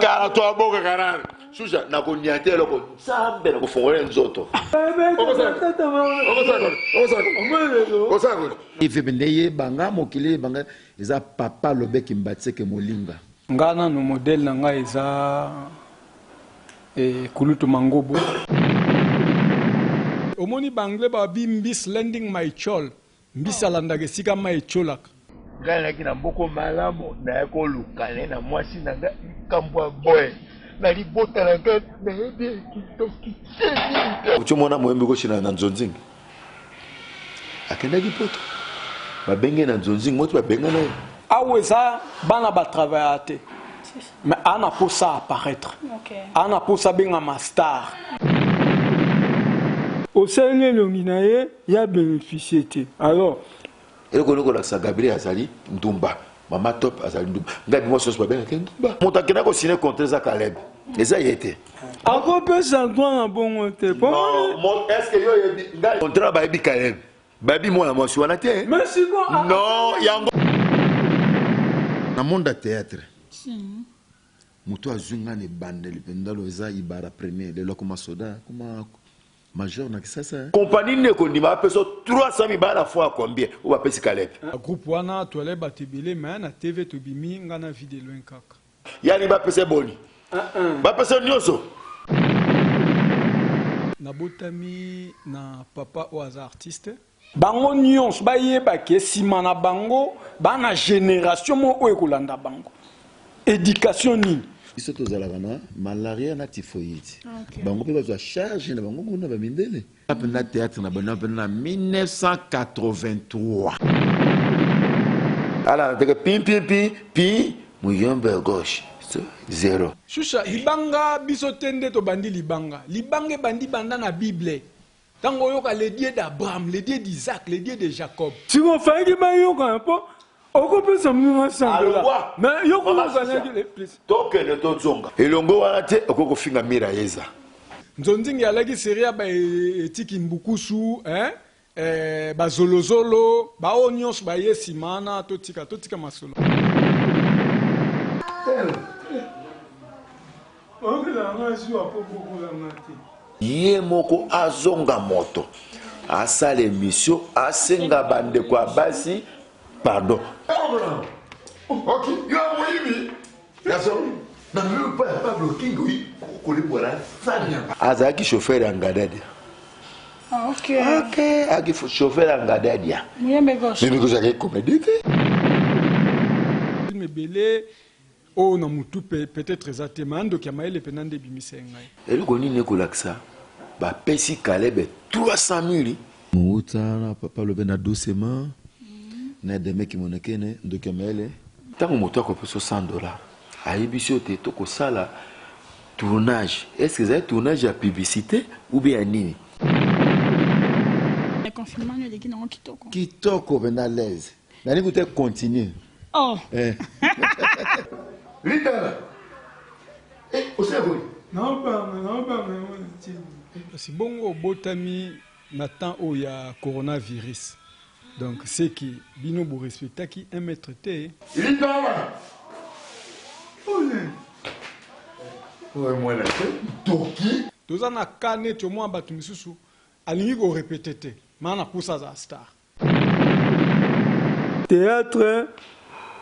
Cara tua boca, caralho. Suja, na cogniate lo con sambe na kufungole nzoto. Ifebendeye banga mokile banga eza papa lobeki mbatseke molinga. Ngana no modèle na nga eza Kulutu Mangobo. Omoni bangle ba bi mbis lending my chol. Mbis alandage sika my cholak. Ngana kina mboko malamu na yako lukane na mwasi na kambwa boy. Na libota na nga na yebe kitoki. Uchumona mwembe ko shina na nzonzingi. Akenda kipoto. Ba benge na nzonzingi moto ba benga na. Aweza bana ba travailler. Mais on a pour ça apparaître. On a pour ça bien ma star. Au sein de l'Onginaye, il y a bénéficié. Alors, et le connaît que Gabriel Azali Ndumba, Mama Top Azali Ndumba. Ngabi moi chose pas bien Ndumba. Mon takena ko signé contre ça Caleb. Et ça y était. Encore peu ça doit un bon côté. Non, est-ce que yo y contrat ba bi Caleb. Babi moi la moi suis na té. Merci bon. Non, il y a Na monde théâtre. Mutu azunga ne bandeli pendalo eza ibara premier de lokoma soda kuma major na kisasa. Compagnie ne ko ndima peso 300 000 bala fois combien ou ba pesi Caleb. Groupe wana toile batebele mais na TV to bimi ngana vidéo nkaka. Yani ba pesi boni. Ba pesi nyoso. Na botami na papa o as artiste. Bango nyons ba yeba ke sima na bango ba na génération mo o ekolanda bango. Éducation ni. Biso tozalaka na malaria na typhoïde. Bango pe bazwa charge na bango kuna ba mindele. Na théâtre na bana na 1983. Alors, pi muyombe gauche. Zéro. Shusha libanga biso tende to bandi libanga. Libanga bandi banda na Bible. Tango yoka les dieux d'Abraham, les dieux d'Isaac, les dieux de Jacob. Si on fait que ba yoka un peu on peut s'amuser ensemble. Mais yo ko ngana plus. Tokene tozonga. Elongo wana te okoko finga mira yeza. Nzonzingi alaki seria ba etiki mbukusu, ba zolozolo, ba onyos ba yesimana totika masolo. Ye moko azonga moto. Asa l'émission, asenga bande kwa basi. Pardon. Ok, you are with me. That's all. Na même pas bloqué, oui. Azaki chauffeur Angadadi. Ah, ok. Ok, aki chauffeur Angadadi. Muyembe gauche. Mais que j'avais comédie. Me belé o na mutu peut-être exactement donc yamaele penande bimisengai. Et le koni ne kolaksa. Ba pesi Caleb 300 000. Mouta na papa le bena doucement. Na deme ki monekene ndoki yamaele. Tango moto akope $100. Aïbisio te toko sala tournage. Est-ce que c'est un tournage à publicité ou bien nini? Le confinement le leki nango kitoko. Kitoko bena l'aise. Nani koute continue. Oh. Linda. Osego. Non pas. C'est bon au botami na temps où il y a coronavirus. Donc c'est qui bino bo respecta qui 1 mètre té. Linda. Ouais, moi là, Toki. Toza na kane to mo batu misusu alingi ko répéter mais na poussa za star. Théâtre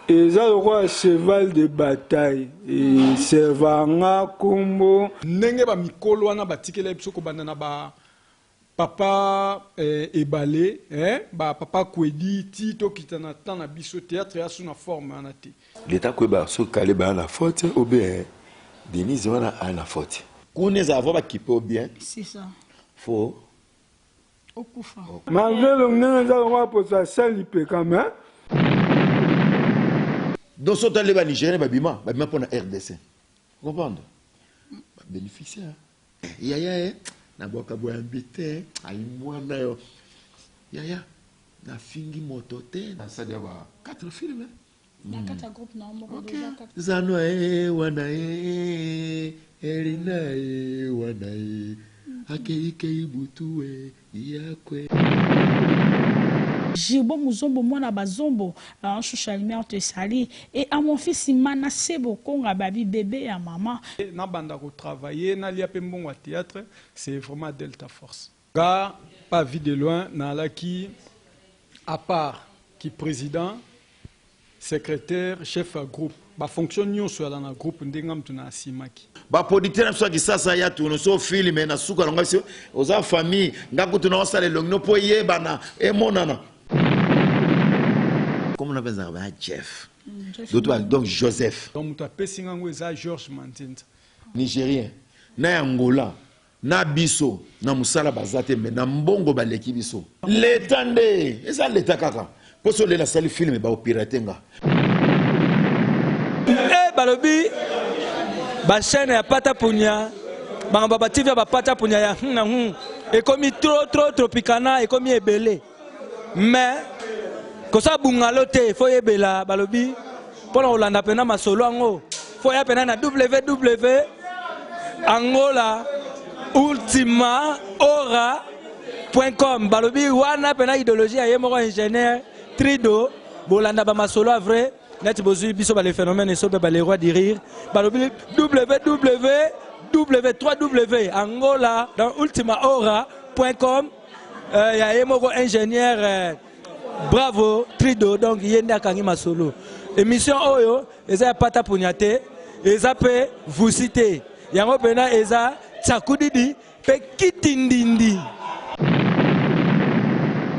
et ça le roi cheval de bataille et servanga kombo ndenge ba mikolo wana batikela biso ko banda na ba papa ebale ba papa kwedi tito kitana tana biso théâtre ya suna forme anate L'état que ba so calé ba na faute ou bien Denise wana a na faute. Kuneza avoba kipo bien. C'est ça. Faux. Okufa. malgré le ndenge za roi pour ça sali pe quand même. Donc so tale ba Nigeria babima pour na RDC. Comprendre? Bénéficiaire. Yaya na boka bo ambité ay mwana yo. Yaya na fingi motote na sadia ba 4 films. Na kata groupe na moko déjà 4. Zano wana Elina wana Akeike butu yakwe. Jibo Muzombo Mwana Bazombo, Choucha Lumière te sali. Et à mon fils Manassé Bokonga Babi bébé à maman. Na banda ko travailler na lia pembon au théâtre, c'est vraiment Delta Force. Gars, pas vu de loin, na la qui à part qui président, secrétaire, chef groupe. Ba fonction nyonso dans le groupe ndengam tuna simaki. Ba producteur na qui sasa ya tu no so film na suka longa si oza famille ngaku tuna osale longno po yebana e monana. Comment on appelle ça? Jeff. Donc Joseph. Donc muta pesingango eza Georges Mantinza. Nigérien. Na Angola. Na biso na musala bazate mais na mbongo baleki biso. L'état nde, eza l'état kaka. Poso le la sali film ba opiratenga. Balobi ba chaîne ya pata punya ba TV ba pata punya ya et comme trop tropicana et comme ebele mais ko sa bungalo te fo yebela balobi pour Olanda pena masolo ngo fo ya pena na www.angola ultimaora.com balobi wana pena idéologie ya yemo ingénieur Trido bolanda ba masolo vrai. Net bozu biso ba les phénomènes et so ba les rois de rire www.angola dans ultimaora.com ya yemoko ingénieur bravo Trido donc yenda kangi masolo émission oyo eza pata punyate eza pe vous citer yango pena eza tsakudidi pe kitindindi.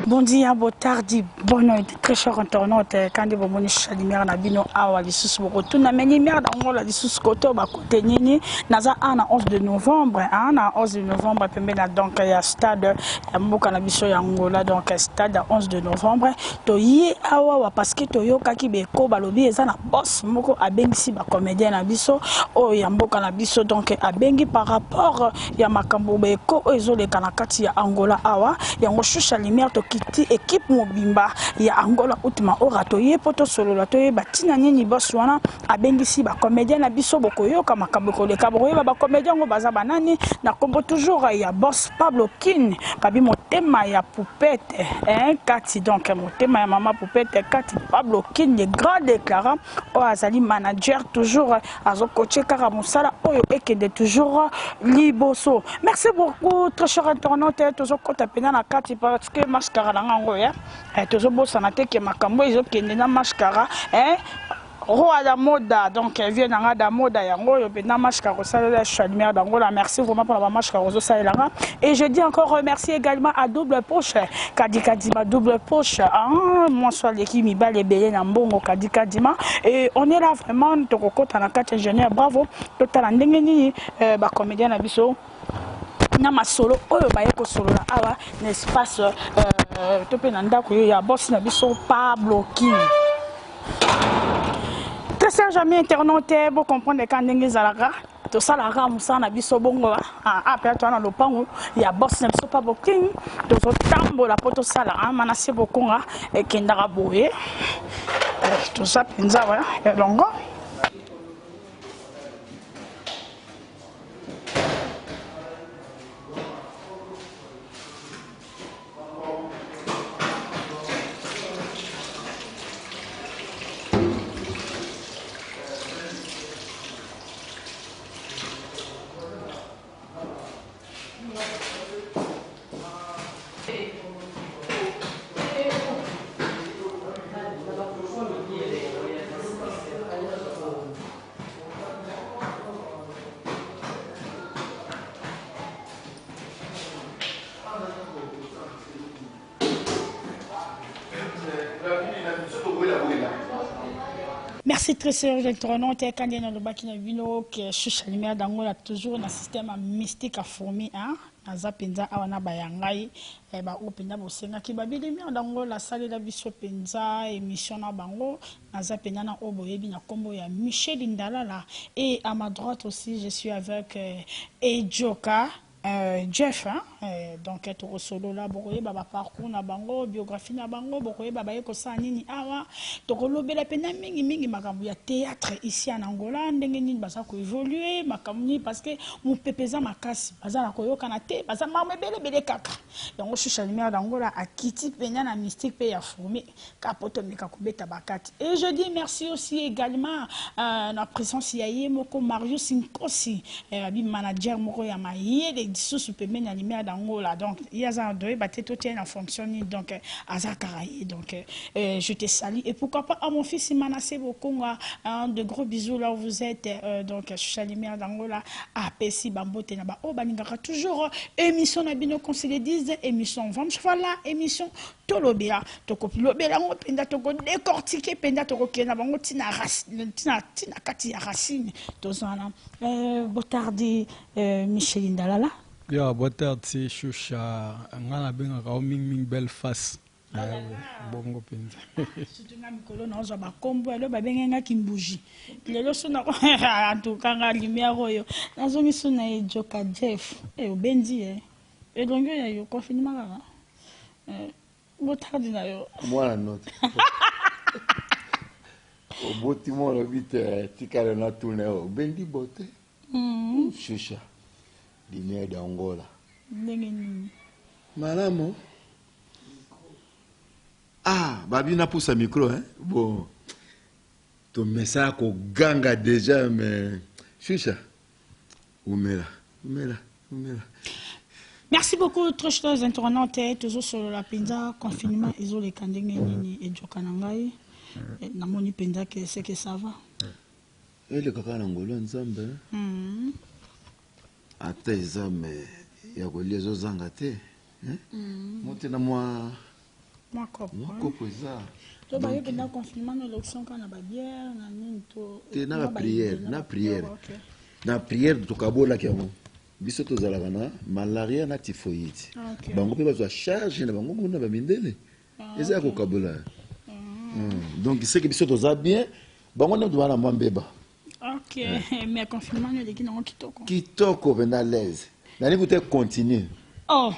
Bon dia, bon tardi, bonne nuit, très cher internaute. Quand vous venez chez Lumière Nabino, awa les sous beaucoup. Na meni merde en gros la sous koto ba côté nini. Naza ana 11 de novembre, ana 11 de novembre pembe na donc ya stade ya mboka na biso ya Angola donc stade 11 de novembre. To yi awa parce que to yo kaki be ko balobi eza na boss moko abengisi ba comédien na biso o ya mboka na biso donc abengi par rapport ya makambo be ko ezo le kanakati ya Angola awa ya Choucha Lumière to kiti équipe mobimba ya Angola ultima ora to ye poto solo la to ye batina nini boss wana abengisi ba comédien na biso bokoyoka makambo ko le kabro ba comédien ngo baza banani na kombo toujours ya boss Pablo Kin babi motema ya poupette kati donc motema ya mama poupette kati Pablo Kin le grand déclarant o azali manager toujours azo coacher kara musala oyo ekende toujours liboso. Merci beaucoup très cher internaute toujours kota pena na kati parce que mascara nango ya toujours bossa na te ke makambo izo kende na mascara roi da moda donc vient na da moda yango yo pena mascara ça la Lumière d'Angola. Merci vraiment pour la mascara zo ça là et je dis encore remercier également à double poche Kadikadima double poche moi soit l'équipe mi bale belé na mbongo Kadikadima et on est là vraiment to kokota na kati ingénieur bravo total ndenge ni ba comédien na biso na masolo oyo baye ko solo la awa n'espace topé na ndako yo ya boss na biso Pablo King. Très cher ami internaute pour comprendre quand ndenge zalaka to sala ramusa na biso bongo après toi na lopango ya boss na biso Pablo King to so tambola poto sala Manassé Bokonga e kendaka boye to ça penza voilà ya longo. Merci très sérieux internaute quand il y a le bac qui n'a vu que Choucha Lumière d'Angola toujours un système mystique à fourmi naza penza awana bayangai ba openda bosenga ki babili Lumière d'Angola sale la biso penza émission na bango naza penza na oboyebi na kombo ya Michel Indalala et à ma droite aussi je suis avec Ejoka Jeff Donc to solo là bokoye baba parcours na bango biographie na bango bokoye baba yeko sa nini awa to kolobela pena mingi makambo ya théâtre ici en Angola ndenge nini basa ko évoluer makamni parce que mon pepeza makasi baza na koyoka na te baza mamwe bele kaka donc Choucha Lumière d'Angola a quitté pena na mystique pe ya formé kapoto meka kubeta bakati. Et je dis merci aussi également na présence ya Yemoko Marius Nkosi abi manager moko ya maye de dissous pe mena Lumière d'Angola. Donc il y a un doigt batté tout en fonction donc Azakaraï. Donc je te salue et pourquoi pas à mon fils Manassé Bokonga, de gros bisous là où vous êtes. Donc Choucha Lumière d'Angola a Pessi Bambote Naba o baningaka toujours émission na bino conseiller 10 émission vente voilà émission tolobela toko lobela ngo penda toko décortiquer penda toko kena bango tina kati ya racine tozana botardi Micheline Dalala. Ya botardi Choucha ngana benga ka ming belle face. Bongo penza. Surtout na mikolo na ozo ba kombo elo ba benga kimbuji. Lelo suna en tout cas nga Lumière oyo. Nazo misuna e Joka Jeff. Obendi elongo ya yo confinement kaka. Botardi na yo. Moi note. Au botimo le vite tikale na tourner obendi bote. Choucha. Lumière d'Angola. Ndenge nini? Malamo. Ah, babi na pousse micro, hein? Bon. Ton message ko ganga déjà, mais. Choucha. Oumela. Merci beaucoup, très chers internautes. Toujours sur la Pinza, confinement, ils ont les candidats et Jokanangai. Namoni Pinza, c'est que ça va. Et le kaka n'angolo nzambe. Ata exame ya koliezo zanga te. Monte na moi. Moi kopo eza. To ba yeke na confinement na l'option kana ba bière na nini to. Te na prière. Na prière to kabola kiamo. Biso to zalaka na malaria na typhoïde. Bango pe bazwa charge na bango kuna ba mindele. Eza ko kabola. Donc c'est que biso to za bien. Bango na doit na mwambeba. Ok, mais confinement ne dit non kitoko. Kitoko vena l'aise. Nani vous te continuer. Oh.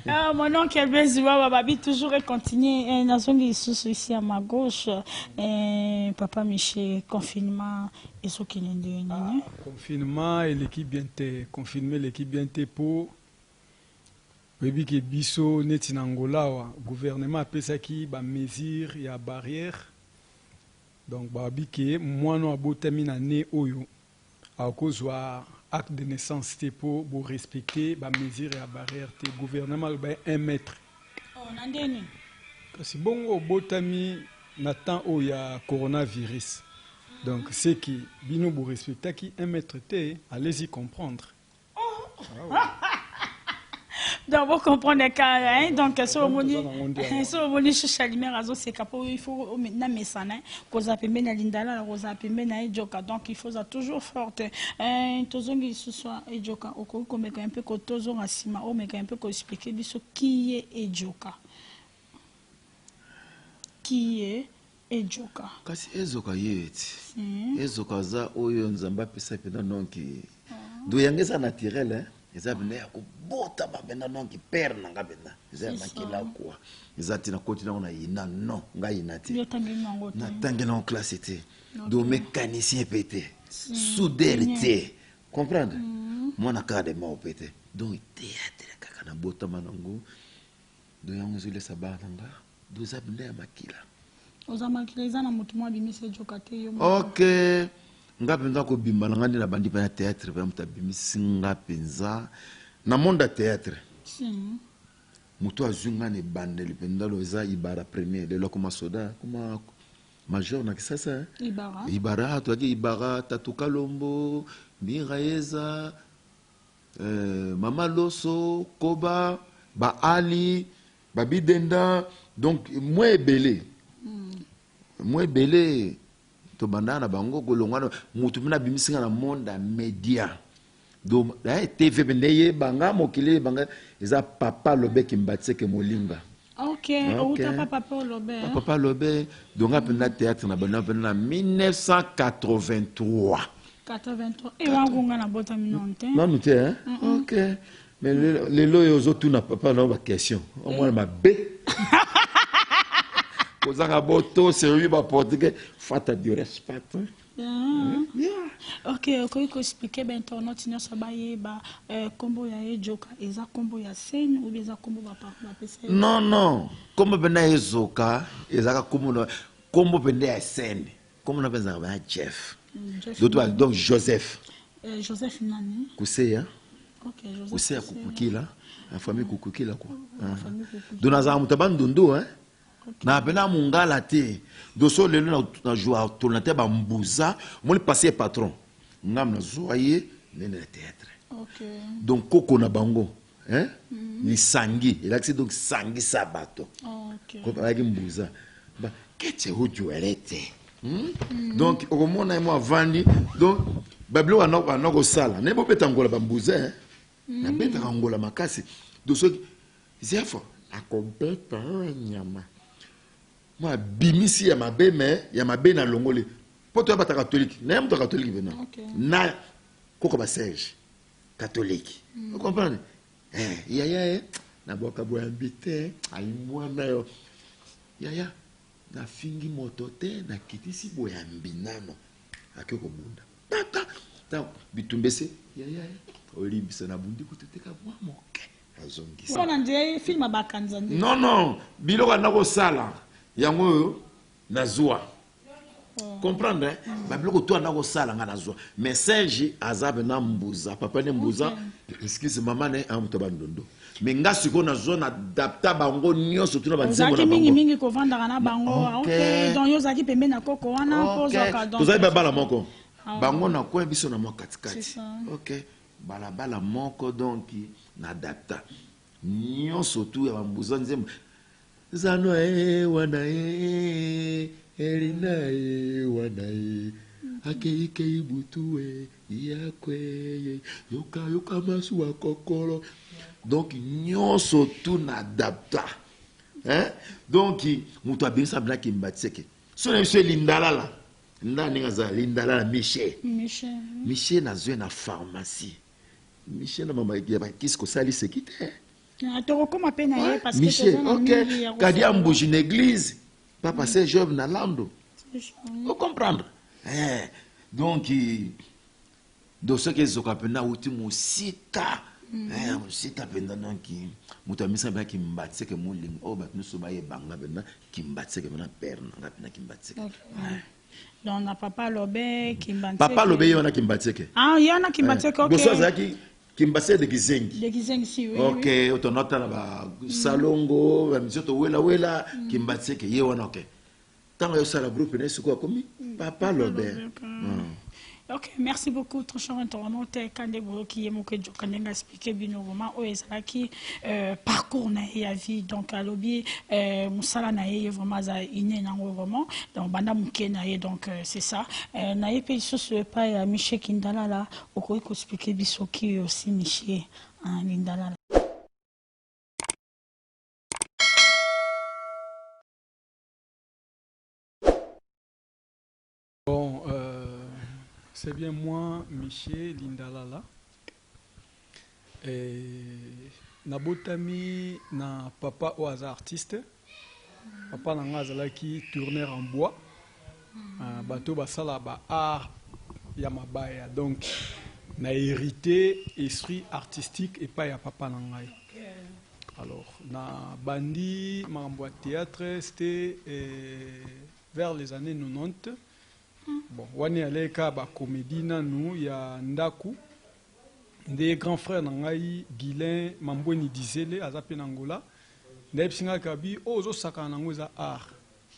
Mon oncle Beziwa Babi toujours continuer nazongi isusu ici à ma gauche. Papa Michel confinement et ce qui n'est confinement et l'équipe bien te confirmer l'équipe bien te pour Baby ke biso neti na Angola wa gouvernement apesaki ba mesure ya barrière donc babi ke mwana abotami na ne oyo akozwa acte de naissance te pour respecter ba mesure ya barrière te gouvernement ba 1 mètre. Oh nandeni kasi bongo botami na temps oyo ya coronavirus donc c'est qui bino bo respectaki 1 mètre te allez-y comprendre. Donc, vous comprenez quand donc, si vous voulez Choucha Lumière, il faut maintenant messana, cause à pembe na lindala, cause à pembe na Joka. Donc, il faut toujours forte. Tozongi ce soir Joka. Au coup, comme un peu que tozong asima, o mais un peu que expliquer biso qui est Joka. Qui est Joka. Kasi Ezoka yeti. Ezoka za oyo nzamba pesa pena nonki. Do yangeza naturel hein. Eza bina ya kubota babena nonki père nanga bena. Eza makila kwa. Eza tina kotina ona ina non nga inati. Na tangi na classe té. Do mécanicien pété. Soudeur té. Comprendre? Moi na ka de mo pété. Donc théâtre kaka na bota manango. Do yango zule sabananga. Do za bina ya makila. Oza makila eza na mutu mwa bimise Joka te yo. OK. Nga penza ko bimba na ngandi na bandi pa théâtre pa muta bimisi nga penza na monde théâtre mutu azunga ne bandeli penda lo za ibara premier de lokoma soda kuma major na kisasa ibara to adi ibara tatuka lombo biraeza mama loso koba ba ali babidenda donc moi belé to bandana bango golongwana mutu mina bimisinga na monde média do TV bendeye banga mokile banga eza papa lobe kimbatseke molinga. OK, papa lobe. Papa lobe donc apena théâtre na bana 1983 83. Et wangunga na bota minonte. Non, nous t'es, hein? Ok. Mais les lois aux autres n'a pas de question. Au moins, ma bête. Aux arabotos, c'est lui, ma portugais. Fata du respect. Ok, il faut expliquer ben ton autre sinon ça va y ba combo ya ejoka eza combo ya scène ou bien eza combo ba pesa. Non non, combo bena ezoka ezaka combo bena ya scène. Comme on appelle ça Jeff. Donc Joseph. Joseph nani? Kuseya. Ok, Joseph. Kuseya Kukukila, la famille Kukukila quoi. Donc naza mutabandondo hein. Na bena mungala te. Doso lelo na joie tournaté ba mbuza, moi le passé patron. Ngam na zoyer nene théâtre. OK. Donc koko na bango, hein? Ni sangi, il a que donc sangi sabato. OK. Ko ba mbuza. Ba kete hojo elete. Donc au moment na moi vandi, donc bablo anoko sala. Ne bo betangola ba mbuza, hein? Na beta kangola makasi. Doso zefo akompeta nyama. Moi bimisi ya mabe mais ya mabe na longole poto ya bata catholique na mto catholique venant na koko ba serge catholique vous comprenez yaya na boka bo ambite ai mwana yo yaya na fingi motote na kitisi bo ya mbinano akiko bunda tata ta bitumbese yaya olibisa na bundi kuteka bwa moke azongisa Sona ndiye film bakanza ndi non biloko na ko sala yango nazwa comprendre babiloko to na ko sala nga nazwa mais Serge azabe na mbuza papa ne mbuza excuse maman ne amuto bandondo mais nga siko nazwa na adapta bango nyonso tuna banzemo na bango mingi ko vanda na bango OK donc yo zaki pembe na koko wana poza ka donc tozali bala moko bango na ko biso na mo katikati OK bala moko donc na adapta nyonso tu ya mbuza nzembo Zano wana erina wana akeike ibutu yakwe yoka masu wa kokolo donc nyonso tout n'adapta hein donc muto abisa bla kimbatseke so na monsieur lindalala ndani ngaza lindalala Michel na zwe na pharmacie Michel na mama ya kisko sali sekite parce Michel, ok. Quand il y a une église, pas passer Job na lando. Vous comprendre? Donc, dans ce que je appelle na ultimo sita, sita pendant donc, mutamisa ba ki mbatse ke mulim, oh ba nusu ba ye banga bena ki mbatse ke na père na bena ki mbatse. Donc na papa lobe ki mbatse. Papa lobe yona ki mbatse ke. Ah, yona ki mbatse ke. Donc ça zaki Kimbase de Gizengi. De Gizengi, si, oui. Ok, autonota na ba salongo, ba misoto wela, kimbase ke ye wana ok. Tango yo sala groupe ne suko komi, papa Lobert. Ok, merci beaucoup, très cher internaute. Quand vous qui est mon que quand on expliqué bien au moment où est qui parcours na ya vie donc à lobby musala na ye vraiment za iné na vraiment donc banda muke na ye donc c'est ça na ye pe ce pas ya Michel Kindala là au ko expliquer biso qui aussi Michel en Kindala. Bon, c'est bien moi, Michel Lindalala. Et Nabotami, na papa ou artiste. Papa n'a qui tourneur en bois. Bateau basala ba art yamabaya. Donc, n'a hérité esprit artistique et pas ya papa nangai. Alors, na bandi, ma théâtre, c'était vers les années 90. Bon, wani aleka ba comédie nanu ya ndaku des grands frères nangai Guilain Mamboni Dizele azape nangola ndepsinga kabi ozo saka nango za art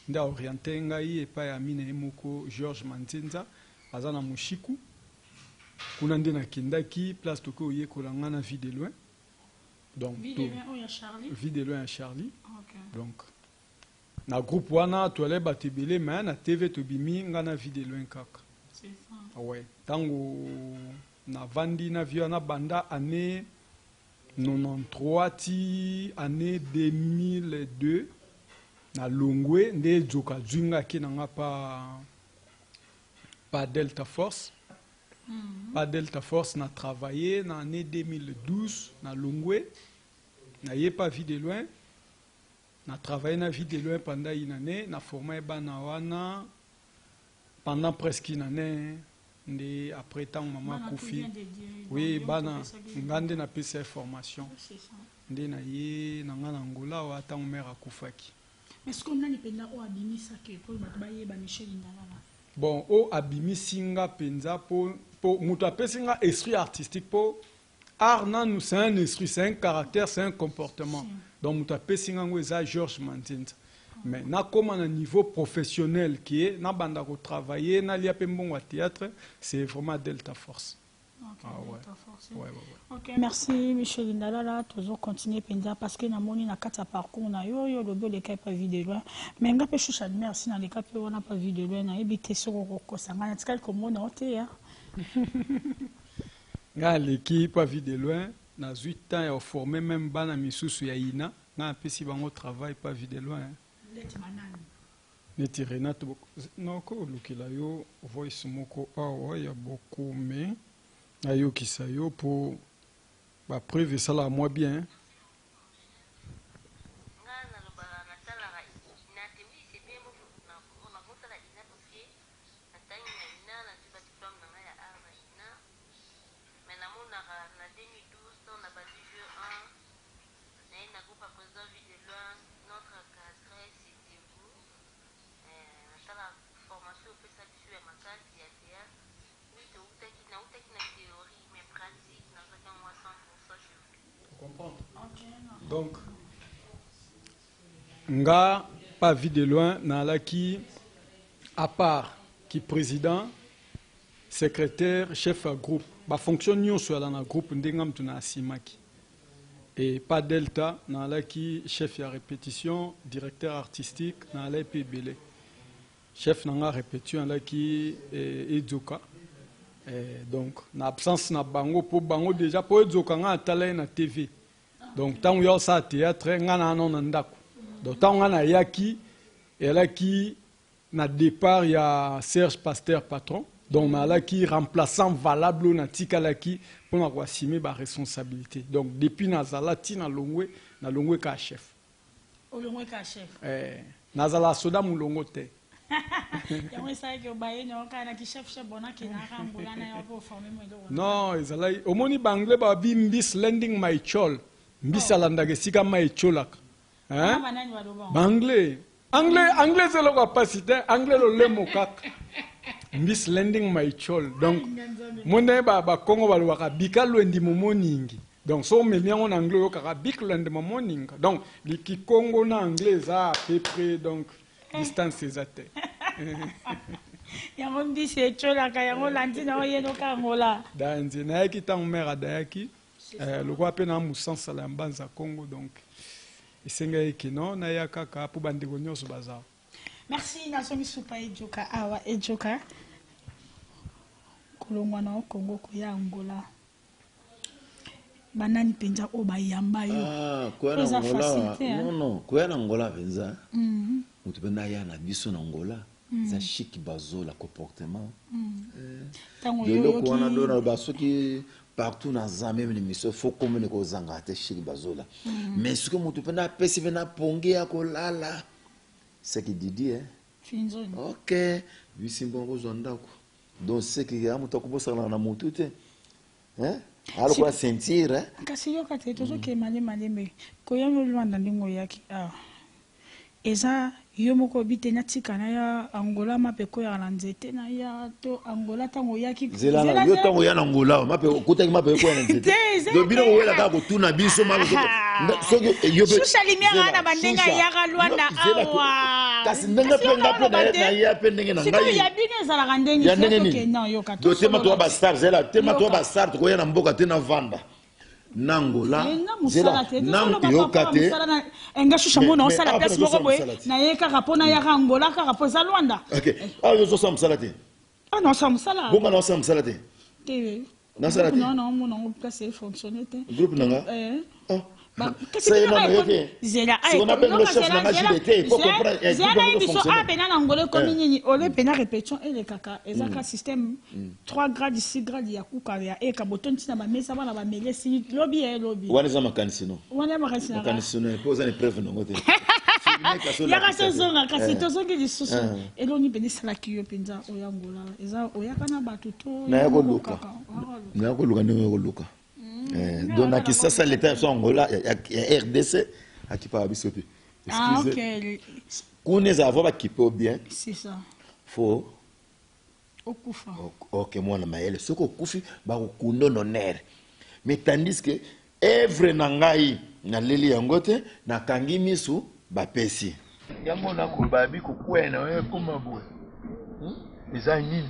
nda orienté ngai epa ya mina emoko Georges Mantenza azana mushiku kuna ndena kindaki place toko yekola ngana vie de loin donc vie de loin à Charlie Okay. Donc na groupe wana toile batebele mais na TV tobimi ngana vie de loin kaka. C'est ça. Ouais, tango na vandi na via na banda année 93 ti année 2002 na Longwe nde joka junga ki nanga pa Delta Force Pas Delta Force, n'a travaillé dans l'année 2012 dans Lungwe. N'a pas vu de loin. N'a travaillé dans vie de loin pendant une année. N'a formé Banawana pendant presque une année. Après tant maman Koufi. Oui, Bana. Ngande n'a pas cette formation. Ndé na ye na ngana Angola ou attend mère à Koufaki. Mais ce qu'on a ni penda o abimisa que pour batbaye ba Michel Indalala. Bon, o abimisinga penza pour muta pesinga esprit artistique pour art nan c'est un esprit, c'est un caractère, c'est un comportement. Donc muta pesinga ngweza Georges Mantinta. Mais na comme un niveau professionnel qui est na banda ko travailler na lia pembon wa théâtre, c'est vraiment Delta Force. Okay, ah ouais. Ouais. Ok, merci Michel Indalala, toujours continuer penza parce que na moni na kata parcours na yo le beau les cas pas vu de loin. Mais nga pe choucha merci na les cas on n'a pas vu de loin na ebité soko ko sanga na tika ko mona ote ya. Nga l'équipe pas vu de loin na 8 ans et formé même bana misusu ya ina na pesi bango travail pas vu de loin. Neti Renato noko lukila yo voice moko awa ya beaucoup mais ayo kisayo pour ba preuve ça là moi bien. Donc, nga pas vu de loin dans la qui à part qui président, secrétaire, chef à groupe, ba fonctionne sur dans le groupe ndengam tuna asimaki. Et pas Delta dans la qui chef à répétition, directeur artistique dans la PBL. Chef n'a répétition là qui Edzoka. Donc, en absence na bango pour bango déjà pour Edzoka nga atala na TV. Donc, tant que ça théâtre, on a un ndako. Donc, tant qu'on a yaki, et là qui, na départ, il y a Serge Pasteur patron. Donc, on a qui remplaçant valable na tika la qui pour avoir assumé ma responsabilité. Donc, depuis Nazala, na longwe ka chef. O longwe ka chef. Nazala soda mu longo te. Yango ça que baye no kana ki chef bona ki na rambola na yo pour former mo do. Non, ezala omoni bangle ba bimbis landing my chol. Mbisalanda ke sika mai cholak. Hein? Anglais. Anglais c'est le capacité. Anglais le lemo kak. Mbis landing my chol. Donc, mon ba Congo ba waka bikalo ndi momoningi. Donc, so me bien en anglais yo kaka bikalo ndi momoninga. Donc, li Congo na anglais ça à peu près donc distance exacte. Yango mbisi cholaka yango landi na oyeno ka ngola. Danzi na yaki tang mera dayaki. Le roi pena musansa la mbanza Congo donc isenga ekino na yakaka pour bandeko nyonso baza. Merci na somi supa ejoka awa ejoka kolongwa na Congo ko ya Angola banani penja o bayamba yo kwa na Angola non kwa na Angola penza mutu pena ya na biso na Angola za chic bazo la comportement tango yo ko na dona basoki partout dans la même émission, il faut qu'on ait des zangates chez Bazola. Mais ce que nous avons fait, c'est que nous avons fait ce qu'il dit. Ok. Oui, c'est bon. Donc, c'est que nous avons fait la moto. Alors, on va sentir. Kasi yo kate toujours que malé mais quand on le voit dans l'ingo yaki eza yo moko bite na tika na ya Angola mapeko ya lanzete na ya to Angola tango yaki zela yo tango ya Angola mapeko kutaki mapeko ya lanzete do bino wela ka ko tuna biso mapeko soki yo pe susha limiara na bandenga ya Rwanda awa kasi ndenge pe ngape na ya pe ndenge na ngai ya bino za la randenge to ke non yo kato do tema to ba star zela tema to ba star to ko ya na mboka te na vanda Nangola zela yokate enga shusha mona osala place moko boye na ye kaka pona ya Angola kaka poza Luanda. OK yo so sam salate non sam sala bonga no sam salate TV na salate non mon place fonctionner te groupe nanga Ça y est, non, mais ok. Ce qu'on appelle le chef de la JDT, il faut comprendre. Il faut fonctionner. Ole pena répétition et les caca. Et ça, système 3 grades, 6 grades, il y a Koukaria. Et Kaboton, tu n'as pas mis ça, on va mêler si lobby et lobby. On est en mécanisme. On est en mécanisme. Pose une preuve. Il y a raison, c'est tout ce qui est sous. Et l'on y bénit la qui est pinza, Oyangola. Et ça, Oyakana Batuto. N'a pas Luka. Donc, ça, l'État en Angola, il y a RDC qui parle de ah, ok. Qu'on est à voir qui peut bien. C'est ça. Faut. Okufa. Ok, moi, ce qu'on koufi, bah, on non honneur. Mais tandis que, Evre Nangai, na Lili Yangote, na Kangi Misu, bah, Pessi. Yango na kubabi kukwena na wewe koma boy. Eza nini?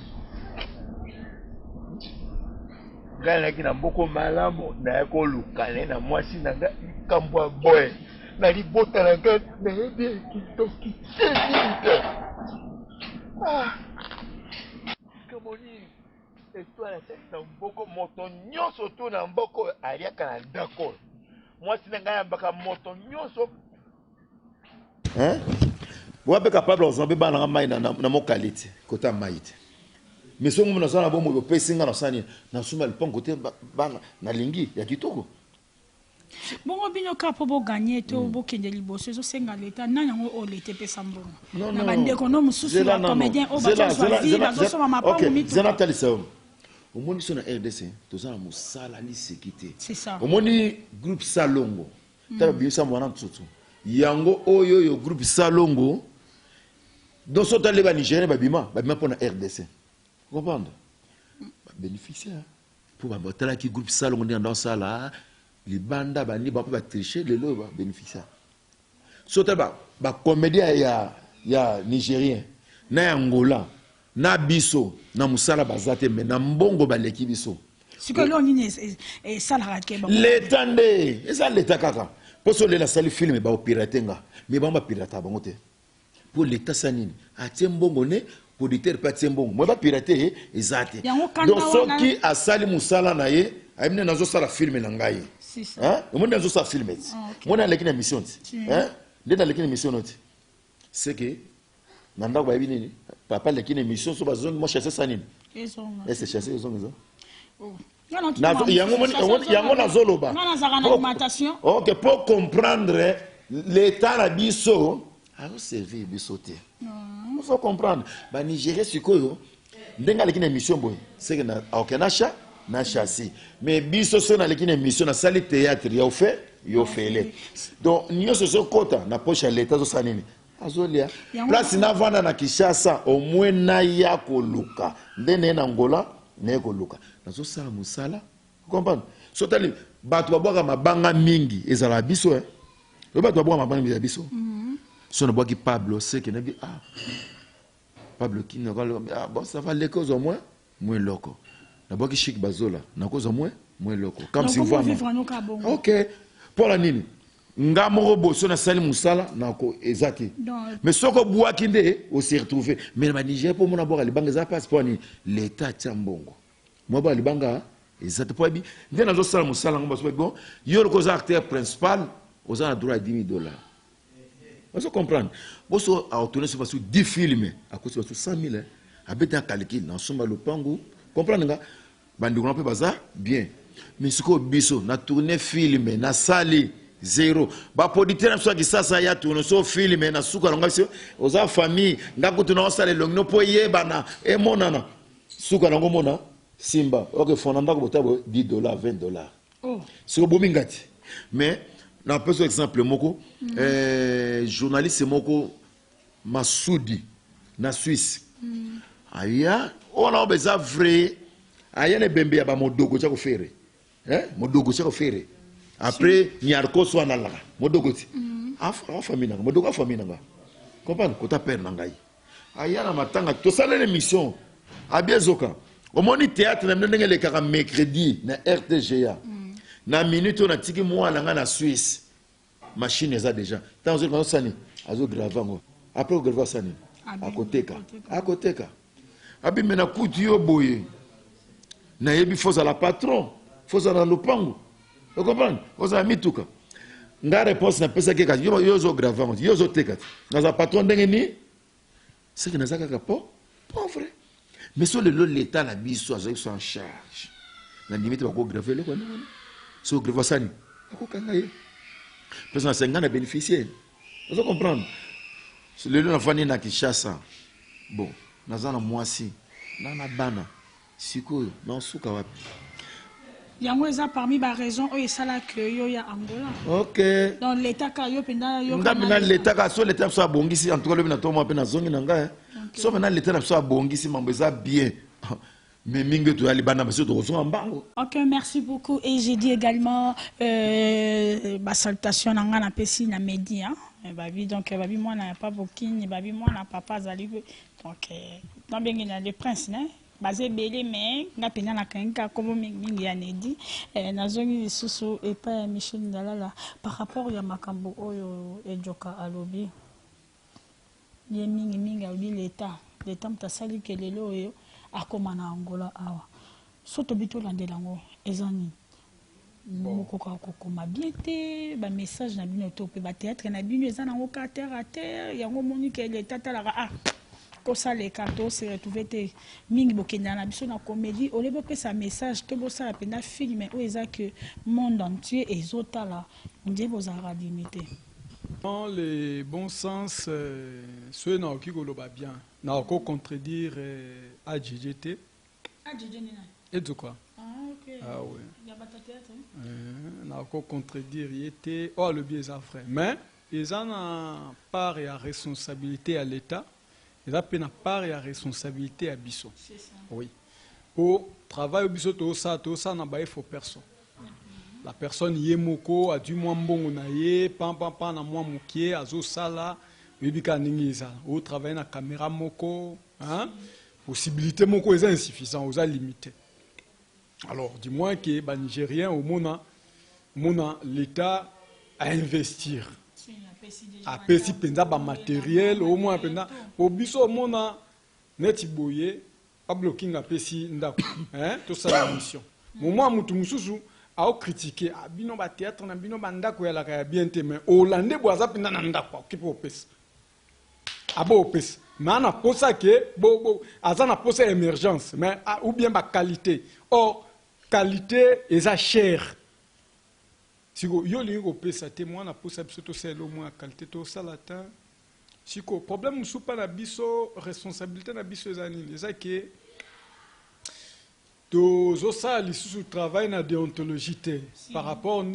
Ngala kina mboko malamu na yako lukane na mwasi na kambwa boy. Na libota na nga na yebi kitoki tete. Ah. Kamoni estoile na mboko moto nyonso to na mboko aliaka na d'accord. Mwasi na nga mbaka moto nyonso. Hein? Vous êtes capable de faire un peu de mon qualité, côté maït. Mais si vous avez un bon mot, vous pouvez faire un peu côté na lingi, ya kitoko. Bon, bino kapo bo gagner to bo kende liboso so senga leta na yango o lete pesa mbongo. Na bande kono mususu wa comédien o ba choisi ba zo soma mapa mu mitu. Zena talisa. Au moins sur la RDC, tous en musala li sécurité. C'est ça. Au moins groupe Salongo. T'as bien ça moi tout. Yango oyo yo groupe Salongo donc so tali ba Nigeria babima pour la RDC. Vous comprenez? Bénéficiaire pour ba tala ki groupe Salongo dans ça là les banda bani ba tricher les lots bénéficiaire. So tali ba comédien ya nigérien na Angola na biso na musala bazate mais na mbongo ba leki biso. Ce que l'on dit est salarié ke ba. L'état ndé, et ça l'état kaka. Pour que la salle film est piraté, mais pas pirater. Pour l'État sanine, à Tiembongone, pour les terres pas Tiembong. Moi, pas pirater, exact. Donc, ceux qui a sali Moussala naye, a amené dans un film nangaye. C'est ça. Moi, dans un film. Moi, dans l'équipe émission. Hein? Dans l'équipe émission. C'est que, Nanda Wabini, papa, l'équipe émission, sur la zone, moi, chasse sanine. Et c'est chassé, ils ont. Ok, pour comprendre l'état la biso, alors servir bisoté. Il faut comprendre. Bah Nigeria c'est quoi yo? Ndenga lekine émission boy. C'est que na okenacha na chassis. Mais biso so na lekine émission na salle théâtre yo fait les. Donc nyo so kota na poche l'état zo sanini. Azolia. Place na vanda na Kinshasa au moins na ya koluka. Ndene na Angola na koluka. Nazo sala musala. Vous comprenez? Sotali bato babwaka mabanga mingi ezala biso hein. Le bato babwaka mabanga mingi biso. So na bwaki Pablo c'est que na bi ah. Pablo qui na ah bon ça va les causes au moins loko. Na bwaki Chic Bazola na cause au moins loko. Comme si voit. OK. Pour la nini. Nga moko boso na sali musala na ko ezaki. Mais soko bwaki nde o s'y retrouver. Mais na Niger pour mon abord les banques za passe pour ni l'état tiambongo. Moi ba libanga exact pour bi nde na zo sala musala ngomba so bon yo le cause acteur principal aux a droit à $10,000. Vous comprenez? Vous a obtenu sur 10 films à cause de 100,000 hein. Abeta un calcul dans son lopango. Comprenez nga? Bandi on peut bazar bien. Mais ce que biso na tourner film na sali zéro. Ba producteur so ki sasa ya tourner so film na suka longa biso aux a famille ngakutu na sala longno po yebana e monana. Suka longo mona Simba, ok, fonanda ko botabo $10, $20. Oh. C'est au bomingati. Mais, na peu exemple moko, journaliste moko Massoudi na Suisse. Aya, on a besoin vrai. Aya ne bembe ya ba modogo cha ko fere. Modogo cha ko fere. Après nyarko so na la. Modogo ti. Afa famille nanga, modogo famille nanga. Comprendre ko ta père nanga yi. Aya na matanga to sala l'émission. Abiezoka. Au moins, le théâtre, nous avons le mercredi, na RTGA. Na minute, on a tiki moi en Suisse. Machine est déjà. Tant que vous avez gravé. Après, vous gravez ça. À côté. À côté. Abi mena kuti yo boye. Na yebi faut à la patron. Faut à la lopango. Vous comprenez? Vous avez mis tout. nga réponse na pesa ke kati yo zo grave yo zo tekati naza patron ndenge ni c'est que naza kaka pauvre mais sur le l'état la biso azo en charge na limite ba ko grave le ko non so grave sani ko kanga ye pesa 50 na bénéficiaire vous comprendre le lot na fani na Kinshasa bon naza na mwasi na bana sikoyo na suka wapi yango eza parmi ba raison oyo esala que yo ya Angola. OK. Donc l'état ka yo penda yo nga mina l'état ka so l'état so abongisi en tout cas le bina to mo pe na zongi na nga so maintenant l'état na so abongisi mambo eza bien mais mingi to ali bana baso to so mbango. OK, merci beaucoup et j'ai dit également ba salutation na nga na pesi na Medi hein. Babi donc babi moi na pas bokini babi moi na papa zali donc dans bien na le prince né basé belé mais nga pena na kanka comme mingi ya nedi nazongi lisusu et pas Michel Ndalala par rapport ya makambo oyo ejoka alobi ye mingi alobi l'état mtasali ke lelo oyo akoma na Angola awa soto bito landelango ezani mokoka kokoma bien te ba message na bino to pe ba théâtre na bino ezana ngo ka terre à terre yango moni ke l'état talaka ça les cartes se retrouver te mingi bokenda na biso na comédie au lieu de sa message to bossa la pena film ou eza que monde entier ezotala ndié bozara limité dans le bon sens ceux na okikoloba bien na oko contredire AJJT et de quoi OK ah ouais il y a pas de théâtre na oko contredire yete oh le bien ça frère mais ils en ont part et à responsabilité à l'état. Il a peine à part et à responsabilité à Bisso. C'est ça. Oui. Pour travailler au Bisso, tout ça n'a pas faut personne. La personne y est moko, a du moins bon na ye, pam na moi mokié, a zo sala, bibika ningiza. Au travail na caméra moko, hein? Possibilité moko est insuffisant, aux a limité. Alors, du moins que les Nigériens au mona l'État à investir. Apesi penza ba matériel au moins penza au biso mona neti boye pas blocking apesi ndako hein tout ça la mission moment mutu mususu a critiquer abino ba théâtre na bino ba ndako ya la ka bien te mais Hollande boaza penza na ndako kipo opesa abo opesa mais na posa ke bo azana posa émergence mais ou bien ba qualité or qualité eza cher. Si vous avez un témoin, vous avez un qualité de salatin. Si vous avez un problème, vous avez une responsabilité de c'est que vous avez un travail de déontologie par rapport à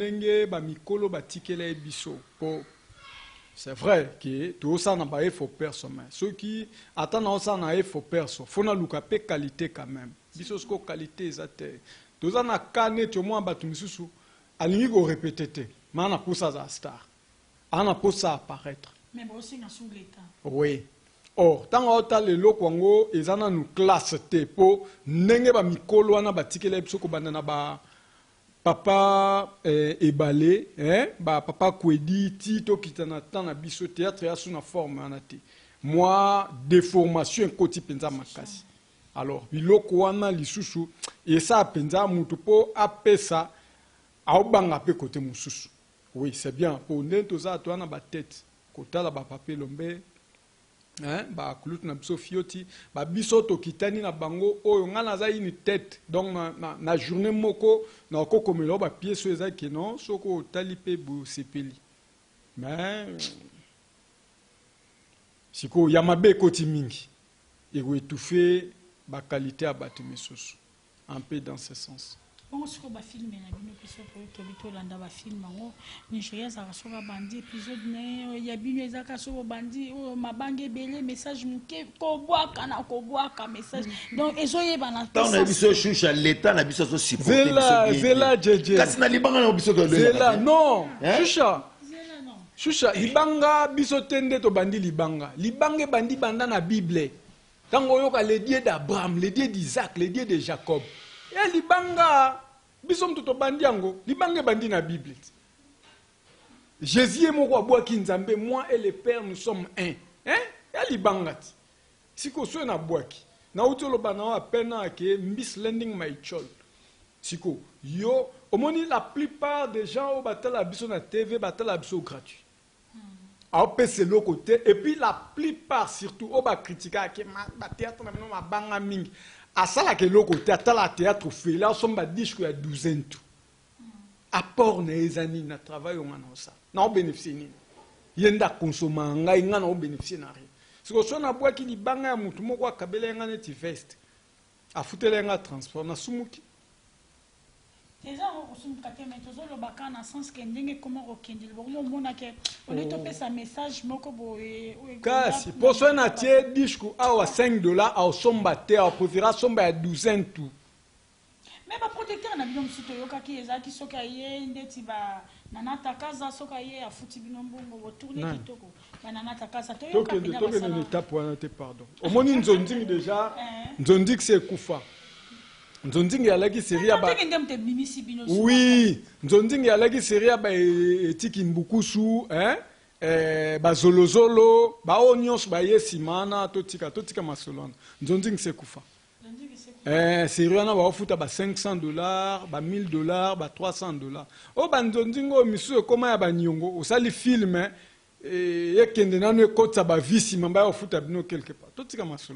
c'est vrai que tout ça n'a pas faux personne. Ceux qui attendent ça n'a pas faux personne. Il faut que qualité quand même. Biso qualité exacte. Tout ça n'a qu'à être au moins battu misusu. Alingi go répéter mais on a pour ça à star on a pour ça apparaître mais aussi na sous l'état oui or tant autant le lokongo ezana nous classe te po ndenge ba mikolo wana batikela biso ko banda na ba papa ebale ba papa kwedi tito kitana tana biso théâtre ya sous na forme anate moi déformation koti penza makasi alors biloko wana lisusu et ça penza mutu po apesa aobanga pe côté mususu oui c'est bien pour nento za to na ba tête kota la ba papier lombe hein ba kulut na biso fioti ba biso to kitani na bango oyo ngana za une tête donc na journée moko na ko komelo ba pièce eza que non soko talipe bu sepeli mais siko yamabe koti mingi et ko étouffer ba qualité à batu misusu un peu dans ce sens. On se va filmer na bino piso pour to landa ba film ngo Nigeria za soka bandi épisode ne ya bino ezaka so bandi mabange belé message muke ko boaka message donc ezoye bana tant na biso choucha l'état na biso so supporter zela jeje kasi na libanga na biso to zela non choucha libanga biso tende to bandi libanga bandi banda na Bible tango yoka les dieux d'Abraham les dieux d'Isaac les dieux de Jacob. Et libanga, bisom tout bandi yango, libanga bandi na Bible. Jésus est mon roi Kinzambe, moi et le Père nous sommes un. Hein? Et libanga. Si ko so na boaki. Na utolo bana wa pena ke miss lending my child. Siko, yo, au moins la plupart des gens au batala biso na TV, batala biso gratuit. A c'est le côté, et puis la plupart surtout, au ba critiquer que ma théâtre na ma banga mingi. À ça là que le côté, à la théâtre fait là, on sommes disque à 12 ans tout. Apport les années na travail on a ça. Na on bénéficie ni. Yenda consommer ngai ngana on bénéficie na rien. Ce que so na bois qui ni banga ya mutu moko akabela ngana ti veste. A futela nga transport na sumuki. Déjà on reçoit kate mais tozo lo baka na sens que ndenge comment okendile bon mona ke on est topé sa message moko boye. Kasi pour so na tie disque à $5 à somba te à préféra somba à 12 ans tout. Mais ba protecteur na bino msuto yoka ki ezaki soka ye ndeti ba nanata kaza soka ye afuti bino mbongo bo tourner kitoko ba nanata kaza to yoka pina ba une étape pour te pardon au moins nzonding déjà nzonding c'est kufa nzonding ya laki série ba oui nzonding ya laki série ba etiki mbukusu ba zolozolo ba onyos ba yesimana totika masolana nzonding c'est kufa. C'est rien à voir foutre à $500, à $1000, à $300. Oh, bandondingo, monsieur, comment ya banyongo, au sali film, et qu'il y a une côte à bavissi, mais on fout à bino quelque part. Tout ce que je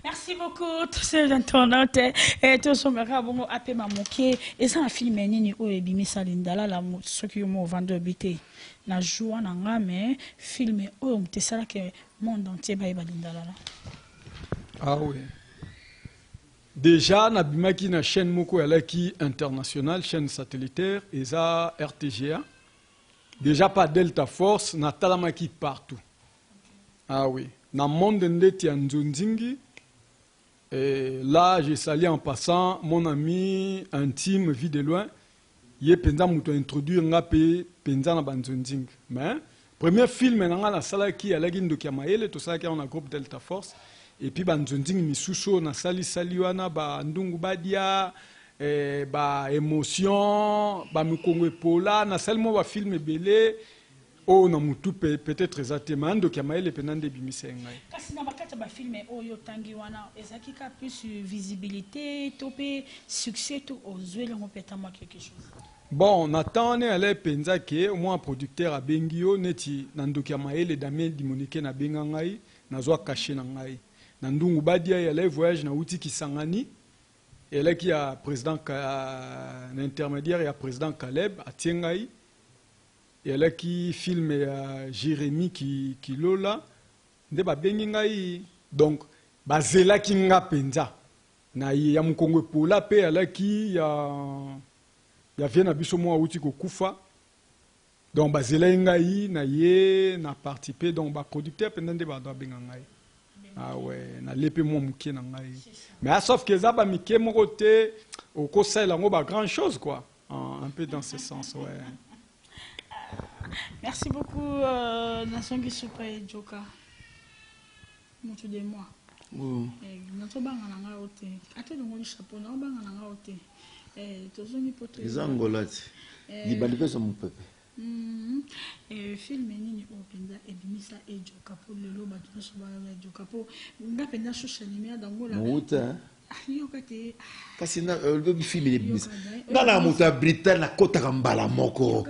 Merci beaucoup, tous ces internautes. Et tous ceux qui ont appelé ma moquée. Et ça, un film, ni ou ebimi salindala, la ceux qui ont vendu habité. Na joie, na ngame, film, ou m'te ça que monde entier va y balindala. Ah oui. Déjà, nabimaki na chaîne moko yalaki internationale, chaîne satellitaire, et ça RTGA. Déjà pas Delta Force, na talamaki partout. Ah oui. Na monde ndeti ya Nzondingi. Et là, j'ai sali en passant mon ami intime, vie de loin. Yé penza muto introduire nga pe penza na Nzondingi. Mais premier film nga na salaki yalaki ndoki ya maele to salaki on a groupe Delta Force. Et puis banzonding misuso na sali wana ba ndungu badia ba émotion ba mukongo epola na salmo ba film belé o na mutu peut-être exactement donc ya maele penande bimise ngai kasi na bakata ba film oyo tangi wana ezaki ka plus visibilité topé succès tout ozwele ngopeta moi quelque chose. Bon, Nathan est allé penza que moi producteur a bengio neti na ndoki ya maele Damien Dimonike na bengangai na zwa caché na ngai. Nandungu badia yale voyage na uti Kisangani elle qui a président l'intermédiaire et a président Caleb à Tiengai elle qui filme Jérémy qui lola nde ba bengi ngai donc bazela ki nga penza na ya mukongwe pola pe elle qui ya vient na biso mo uti ko kufa donc bazela ngai na ye na participer donc ba producteur pendant ba do benga ngai. Ah ouais, na lepe mo muké na ngai. Mais sauf que ça ba miké mo côté au conseil là ba grand chose quoi. Un peu dans ce sens ouais. Merci beaucoup Nation qui super Joka. Mutu de moi. Nato banga na nga ote. Ate ngoli chapeau na banga na nga ote. Tozoni poto. Izangolati. Libalipe so mon peuple. Film nini openza ebimisa ejoka po lelo bato nyonso bayala ejoka po nga mpenza social media dangola mouta yoka te kasi na le film ebimisa nga na moto ya Britannique nakotaka mbala moko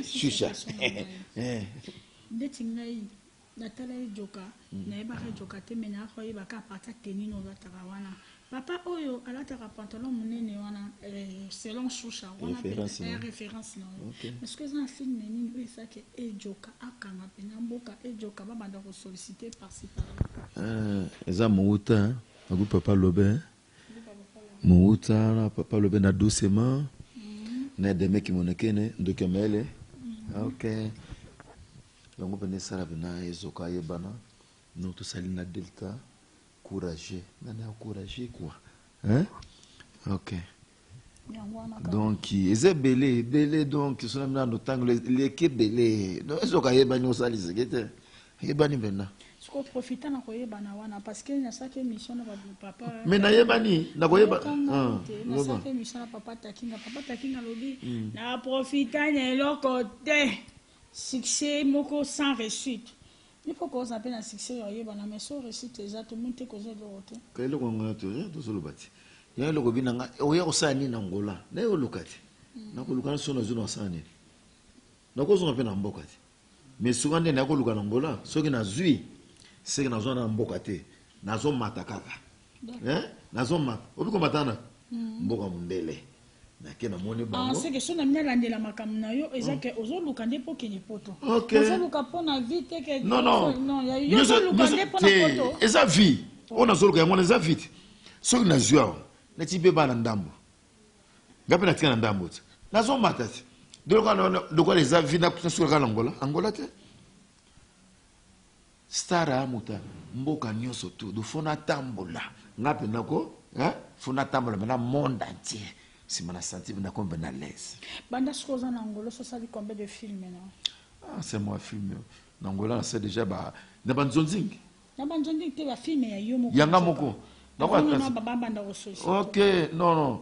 shusha ndeti ngai natala ejoka nayebaka ejoka te me nakoyebaka aparta tenini ozataka wana papa oyo alataka pantalon monene wana selon Choucha wana référence na est-ce que c'est un film nini oyo esaki ejoka akanga pena mboka ejoka babanda kosollicité par-ci par-là eza mouta agu papa lobe mouta na papa lobe na doucement na deme ki monekene ndoki mele ok yango pene sala bena ezoka yebana no to sali na delta courageux nana courageux quoi hein ok donc ils est belé donc ils sont dans notre angle l'équipe belé non ils sont quand même nous ça les était yebani maintenant ce qu'on profite na koyebana wana parce que na sa émission na papa mais na yebani na koyeba na sa émission na papa takinga lobi na profite na l'autre succès moko sans réussite. Il faut qu'on s'appelle un succès, mais sans réussite, exactement, tout le monde est causé de l'autre. Quand il est en train de se le battre, ya le robina nga oya osani na ngola na yo lokati na ko lukana sona zona sani na ko zona pe na mboka te mais souvent na ko lukana ngola soki na zui c'est que na zona mboka te na zo mata kaka na zo mata obi ko matana mboka mundele na ke na moni bango c'est que sona melandela makamna yo ezake ozo lukande po kini poto okay ozo luka na vite que non yo zo lukande po na poto eza vie on a zo luka yango eza vite soki na zui na ti beba na ndambo ngapi na tika na ndambo te na zo mata te doko les avis na sur Angola te stara muta mboka nyoso tu do fona tambola ngapi nako fona tambola na monde entier si mana senti na kombe na l'aise banda skoza na Angola so sali combien de films non c'est moi film na Angola c'est déjà ba na banzonzing te ba film ya yo moko yanga moko na baba banda ososi OK non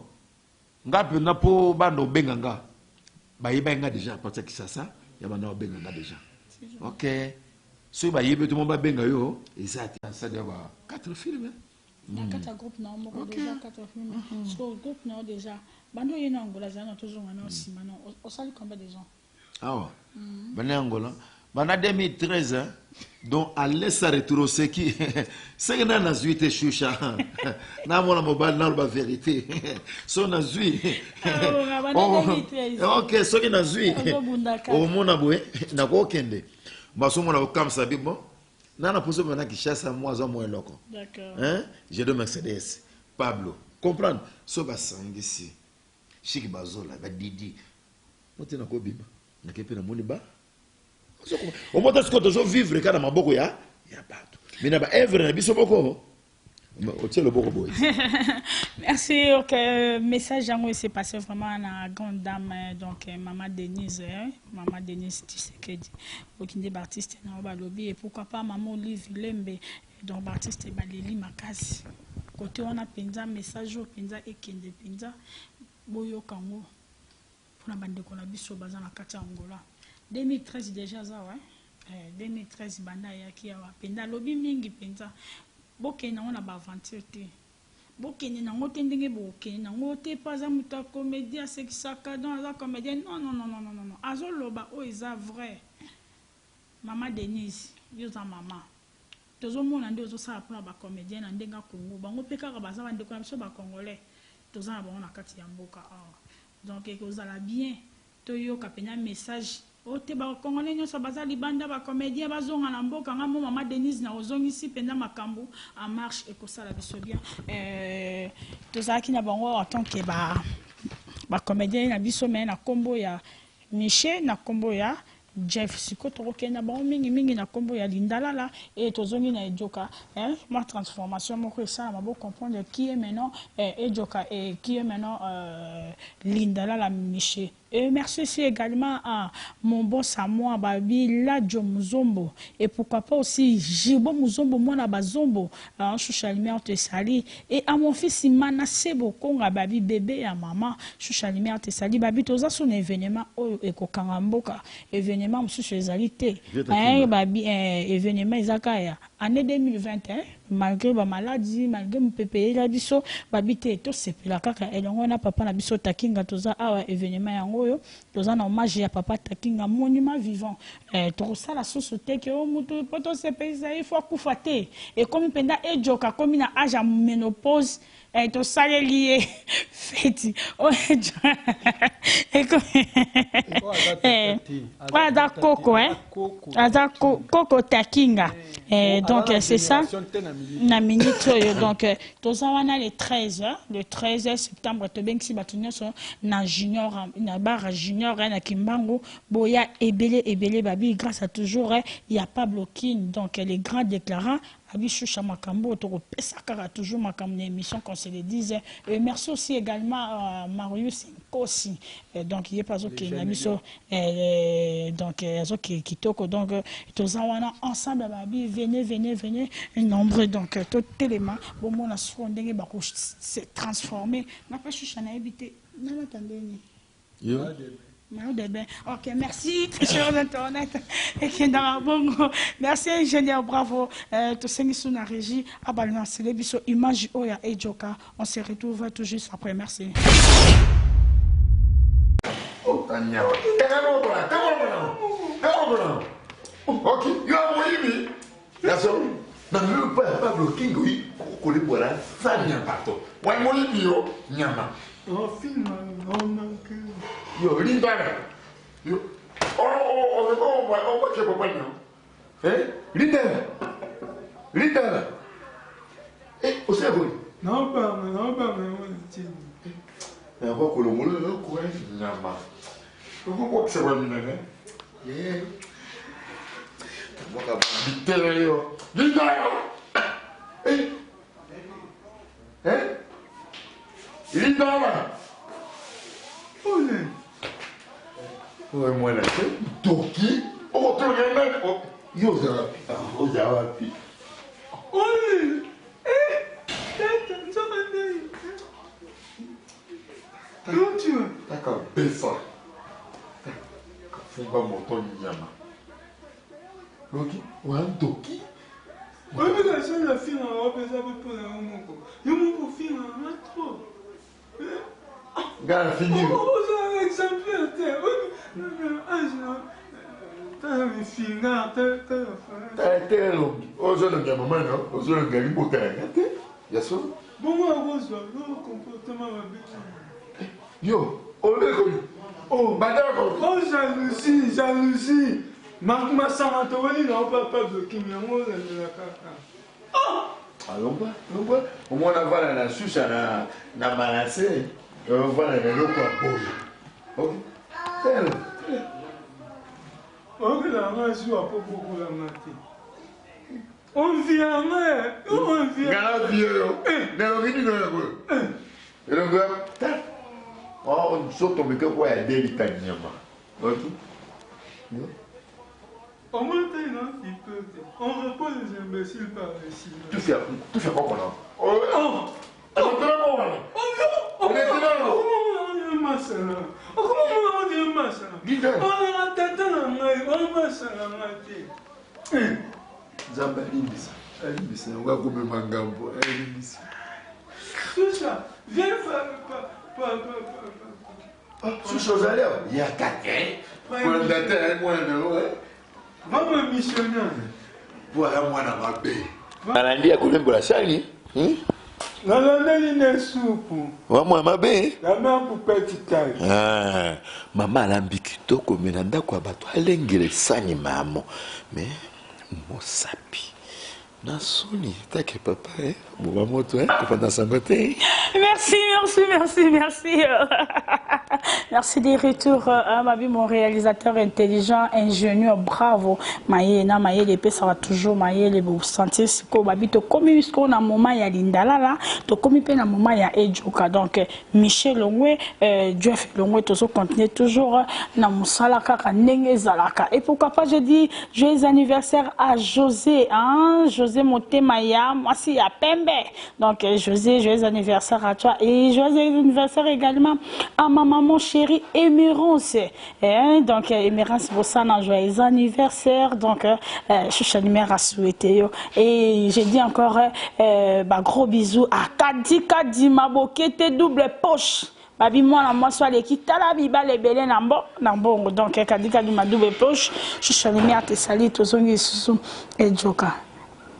ngapi na po bando benganga ba yeba déjà parce que ça ya bana benganga déjà OK so ba yebe tout monde ba benga yo exact ça doit avoir 4 films na 4 groupes na moko déjà 4 films so groupe na déjà bando yena Angola zana toujours na osima non au sali combien de gens ah bana Angola bana 2013 donc à laisser retour ce qui c'est que na zuite choucha na mona mobile na la vérité so na zui OK so que na zui au mona boé na ko kende baso mona ko kam sabi bon na poso mona ki chasse moi za moi loko d'accord j'ai deux Mercedes Pablo comprendre so ba sangisi chiki bazola ba didi motina ko biba na kepe na moni ba au moins est-ce que tu veux vivre quand ma boko ya pas mais na ba evre na biso boko o tient le boko boy merci OK message yango s'est passé vraiment na grande dame donc maman Denise Tshisekedi okinde Baptiste na ba lobby et pourquoi pas maman Olive Lembe donc Baptiste baleli makasi côté on a penza message o penza ekende penza boyo kango pour na bande ko na biso baza na kati Angola 2013 déjà ça 2013 banda ya kia wa penda lobby mingi penza bokena on a ba aventure te bokena nango te ndenge bokena nango te pas za muta comédien c'est qui ça dans la comédien non azo loba o eza vrai maman Denise yo za mama tozo mona ndio zo sa pour ba comédien na ndenga Congo bango peka ka baza bande ko biso ba congolais tozo na bango na kati ya mboka donc que vous allez bien toyo kapenya message o te ba congolais nyoso baza libanda ba comédien bazonga na mboka nga mo mama Denise na ozongisi penda makambo en marche et ko sala biso bien tozaki na bango en tant que ba comédien na biso mais na kombo ya Michel na kombo ya Jeff sikoto okenda ba mingi na kombo ya Lindalala et tozongi na Ejoka ma transformation moko ça ma beau comprendre qui est maintenant Ejoka et qui est maintenant Lindalala Miché. Et merci aussi également à mon boss à moi, Babi Ladjo Muzombo. Et pourquoi pas aussi Jibo Muzombo, moi na Bazombo, en Chouchalimère te sali. Et à mon fils Manasebo, Konga Babi bébé à maman, Chouchalimère te sali. Babi toza son événement, Eko Kangamboka, événement, monsieur Chezalité. Babi, événement Izakaya. Année 2021, malgré ma maladie, malgré mon pépé, la biso, Babi te, to sepela kaka, et donc on a papa na biso takinga toza awa événement yango. Toza na hommage ya papa takinga monument vivant to ça la société que o mutu poto se pesa il faut kufate et comme penda Ejoka comme na âge à ménopause to sale lié feti o ada coco ada coco takinga donc c'est ça na minute donc toza wana le 13 septembre to bengi batunya so na junior na bar junior na Kimbangu boya ebele babi grâce à toujours il y a Pablo Kin donc les grands déclarants Abishusha Makambo to pesa kara toujours makambo émission qu'on se le dise et merci aussi également Marius Nkosi donc il est pas OK na biso donc azoki kitoko donc tozawana ensemble babi venez nombreux donc tout élément bon mona so ndenge ba se transformer na pas shusha na ebité na matandeni yo Ok, merci, très cher Internet. Merci, ingénieur, bravo. Tout ce qui est la régie, c'est l'émission Image Oya et Joka. On se retrouve tout juste après. Merci. Oh, Tanya. Ok, you are Moïbi. That's all. Na me pas bloquer oui. Ko le bola ça vient partout. Ouais Moïbi yo nyama. Oh film non que. Yo Linda. Yo. On va que papa non. Linda. O se go. Non pas on tient. Na ko lo mo le ko nyama. Ko se va mina né? Yeah. Moka bitele yo. Linda yo. Linda là. Olé. Ouais moi là. Toki. Oh tu regardes. Oh yo ça. Oh ça va pi. Olé. Ça va bien. Comment tu vas? T'as qu'à baisser. Faut pas monter nyama. Loki, ouais, Doki. Oui, mais la seule la fille en robe, ça peut pas la remonter. Il y a mon film en trop. Gars, fini. Oh, c'est un exemplaire. T'as mes filles, T'as été long. Oh, je ne sais pas, non? Oh, je ne sais pas, t'as bien sûr. Bon, moi, Rose, le comportement va bien. Yo, on est connu. Oh, madame. Oh, jalousie. Ma sanatolie n'a pas bloqué, mais moi, je la caca. Allons pas. Au moins, on va la suce à la malassée. On va la l'eau pour boire. Ok. Tel. Ok, la main, je vois pas beaucoup la matin. On vient, mais. On vient. Gala vieux. N'a rien dit de la gueule. Et le gars, oh, on saute au micro pour aider l'Italien. Ok. On monte un petit peu. On repose les imbéciles par ici. Tu fais quoi pendant? Oh, on est là. On est là. On est masse là. Comment on dit masse là? On a tête dans la main. On masse là. Zamba limbisa. Limbisa. On va couper mangambo. Limbisa. Tout ça. Viens faire. Sous chose à l'heure. Il y a 4 ans. Pour un dateur, moi, non, ouais. Va me missionner. Voilà, moi, dans ma baie. Analia, qu'on aime pour la salle, La landelle est soupe. Moi, ma baie. La main pour petite taille. Ah, maman, l'ambique, toko, mais nanda quoi, bato, alengele sani, maman. Mais, mon sapi. Nasoni, t'inquiète papa, bon, maman, toi, tu vas dans sa côté. Merci. Merci des retours à mon réalisateur intelligent, ingénieur, bravo. Maïe, l'épée, ça va toujours, les vous sentir ce qu'on va vite, comme on a un moment, il y a Lindala là, comme il y a un moment, il y a Edjoka. Donc, Michel Longwe, Jeff Longwe, tout ça continue toujours, na Moussalaka, Nenge Zalaka. Et pourquoi pas, je dis, joyeux anniversaire à José, hein, José Motemaya, moi, c'est à Pembe. Donc, José, joyeux anniversaire à toi. Et joyeux anniversaire également à ma maman chérie Émérance. Donc, Émérance Bossana, joyeux anniversaire. Donc, je suis à souhaiter. Et j'ai dit encore, gros bisous à Kadi Mabokete double poche. Babi moi soit l'équipe tala biba les belé nambo donc Kadi ma double poche. Je suis à te saluer tous zongi sous et Joka.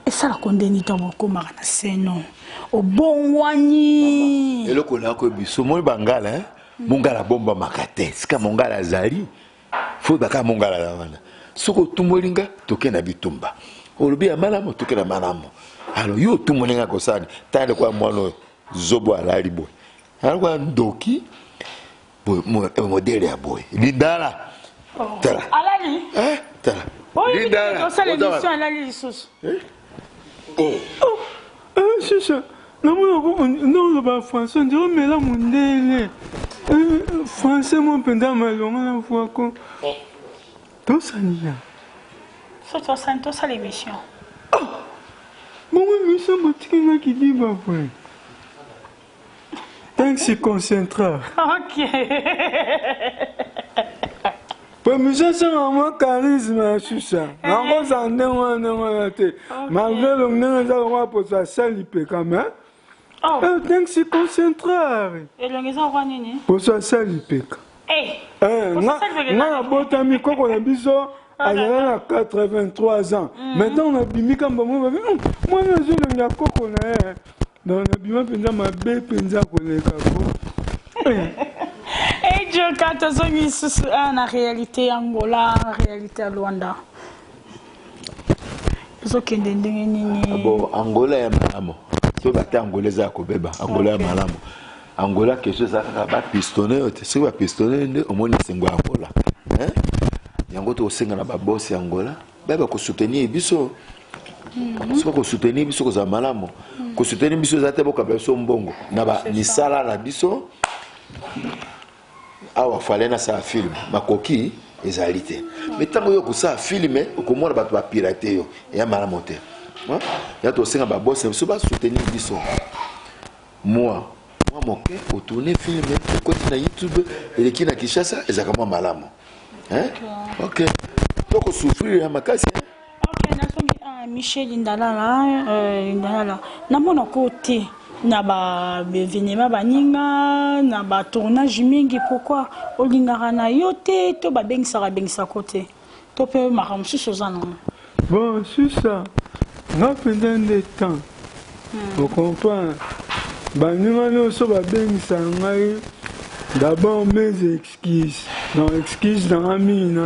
Et ça la condamne beaucoup marana c'est non. Au bon wani. Et le kola ko biso mo bangala hein. Mongala bomba makate. Sika mongala zali. Faut baka mongala la wana. Soko tumolinga toke na bitumba. Olobi ya malamo toke na malamo. Alors yo tumolinga ko sani. Tale kwa mwana zobo alali boy. Alors kwa ndoki boy modele ya boy. Lindala. Tala. Alali. Hein? Tala. Lindala. Ça l'émission alali sous. C'est ça. Non, le français, on dirait, mais là, mon délai. Français, mon pendant ma langue, on voit quoi. Tout ça, n'y a. Tout ça, l'émission. Bon, mais ça, c'est qui dit, bah, ouais. Tant que c'est concentré. Ok. Permission c'est vraiment charisme sur ça. Encore ça non te. Malgré le nom ça on va pour ça salipe quand même. Oh. Donc c'est concentrer. Et le maison roi nini. Pour ça salipe. Na botami koko na biso azala na 83 ans. Maintenant on a bimi comme moi na je le nya koko na donc na bima penza mabe penza koleka ko. Et Dieu quand tozongi susu na réalité Angola, réalité à Luanda. Zokende ndenge nini. Bon Angola ya malamo. So bata Angola za kobeba Angola ya malamo. Angola quelque chose ba pistonné c'est ba pistonné nde omoni sengo Angola hein yango to senga na ba boss Angola ba ko soutenir biso c'est pas ko soutenir biso ko za malamo ko soutenir biso za te boka biso mbongo na ba ni sala na biso awa fallait na sa film makoki ezalité mais tango yo ko sa filmer ko mona ba to pirater yo ya malamo te hein ya to senga ba boss biso ba soutenir biso moi moke autourner film côté na YouTube et qui na Kinshasa ezakama malamo hein OK donc souffrir ya makasi OK na Michel Indalala na mona côté na ba venema baninga na ba tournage mingi pourquoi olingara na yote to ba bengisa côté to pe maram susozana bon c'est ça na pendant des temps vous comprenez. D'abord mes excuses. Non, excuses dans la mine.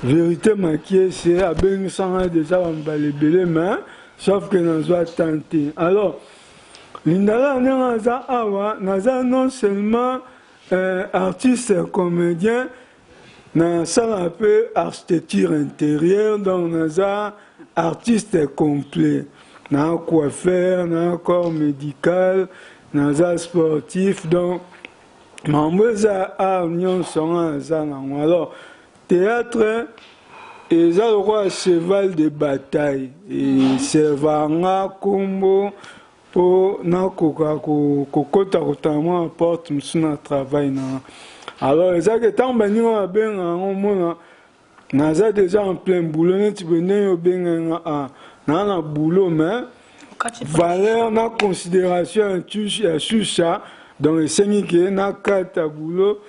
Vérité maquillée, c'est à ben sans déjà on va les belés, mais sauf que nous doit tenter. Alors, Lindala Naza non seulement artiste et comédien, dans ça un peu architecture intérieure, donc Naza artiste complet. Dans coiffeur, dans corps médical, dans un sportif, donc, alors, théâtre, et ça le roi cheval de bataille, et servanga, combo, pour kokota kotamwa porte msuna travail na. Alors, ça que tant bani on ben on mona, naza déjà en plein boulot, tu peux ne ben dans le boulot, mais valeur, na considération, sur ça, dans le Sénégal, na carte boulot,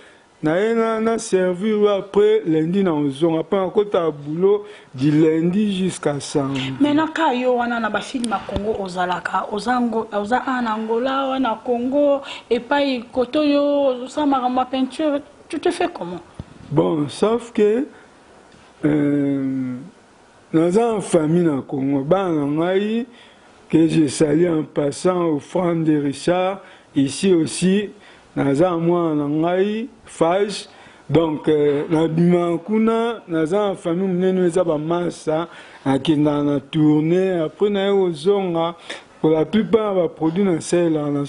na servi après lundi dans le zone, après encore ta boulot, du lundi jusqu'à samedi. Mais na kayo wana na ba film Congo ozalaka, ozango, oza en Angola, wana Congo, et pas koto yo, ça ma peinture, tu te fais comment? Bon, sauf que dans une famille au Congo, que je salue en passant au front de Richard, ici aussi, dans un mois en Fage, donc, dans une famille, nous avons massa, qui dans la tournée, après, nous avons zone, pour la plupart, on va produire un sel dans le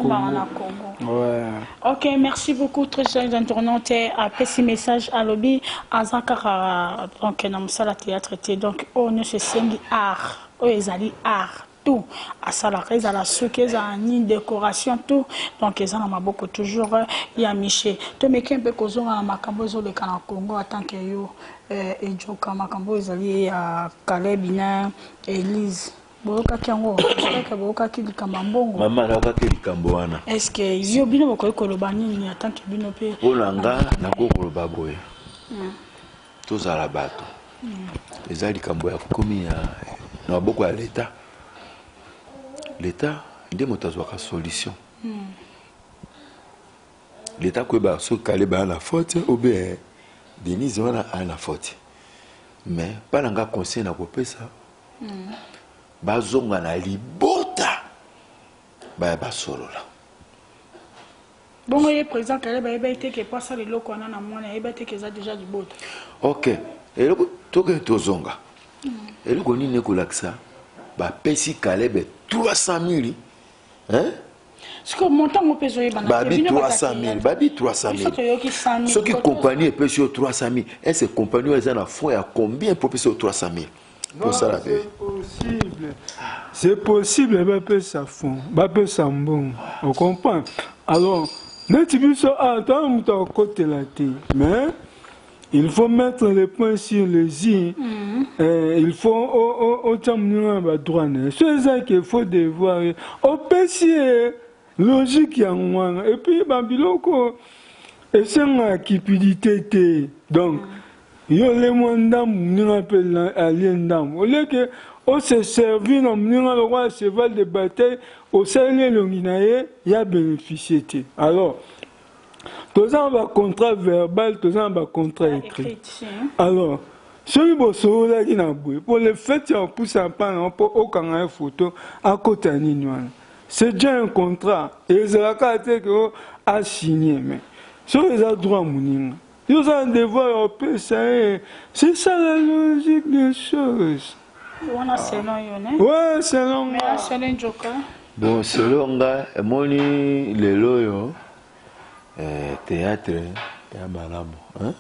Congo. Ouais. Ok, merci beaucoup, très chers internautes. Après ce message à lobby, à Zakara, donc, dans le théâtre, donc, on ne se sent art, on est allé art. Tout à salarié à la souquée à une décoration tout donc ils en ont beaucoup toujours il y a Michel tu me qu'un peu causons à Makambo le Canada Congo en tant que yo et Joka Makambo ils allaient à Calebina Elise Boka Kiango est-ce que Boka Kili Kamambongo maman na Boka Kili Kamboana est-ce que yo bino boko kolobani ni en tant que bino pe olanga na ko koloba boye tous à la bateau les ali Kambo ya komi na beaucoup à l'état. L'État, il y a une solution. L'État, ce qu'il y a la faute, ou bien, Denise, on a la faute. Mais, pas dans le conseil, on a ça. Bazonga na libota. Ba solo là. Bon, le président, il a été que pas ça, les locaux, on a été que ça déjà du bot. Ok. Et le tout que tu zonga. Et le goni ne coulak ça. Ba pesi Caleb 300 000 hein ce que montant on peut jouer babi 300 000 babi 300 000 ce qui compagnie peut sur 300 000 et ces compagnies elles en a fond à combien pour payer 300 000 pour ça la c'est possible ba peut ça fond ba peut ça bon on comprend alors net biso attends muta côté la té mais il faut mettre les points sur les i. Il faut au droit. C'est ça qu'il faut devoir. Au PC, logique, et puis, Babiloko, et c'est une cupidité. Donc, il y a les moyens d'âme, nous appelons alien d'âme. Au lieu que, on se servir, nous avons le roi cheval de bataille, au sein de l'Onginaye, il y a bénéficié. Alors, tous les contrat verbal, tous les contrat écrit. Alors, celui qui a pour le fait qu'il pousse un pan pour aucun photo à côté de nous. C'est déjà un contrat. Et c'est la carte a signé. Mais sur les droits, ils ont un devoir peu ça. C'est ça la logique des choses. Ouais, c'est long. Bon, selon moi, moni le loyo théâtre ya malamu, hein?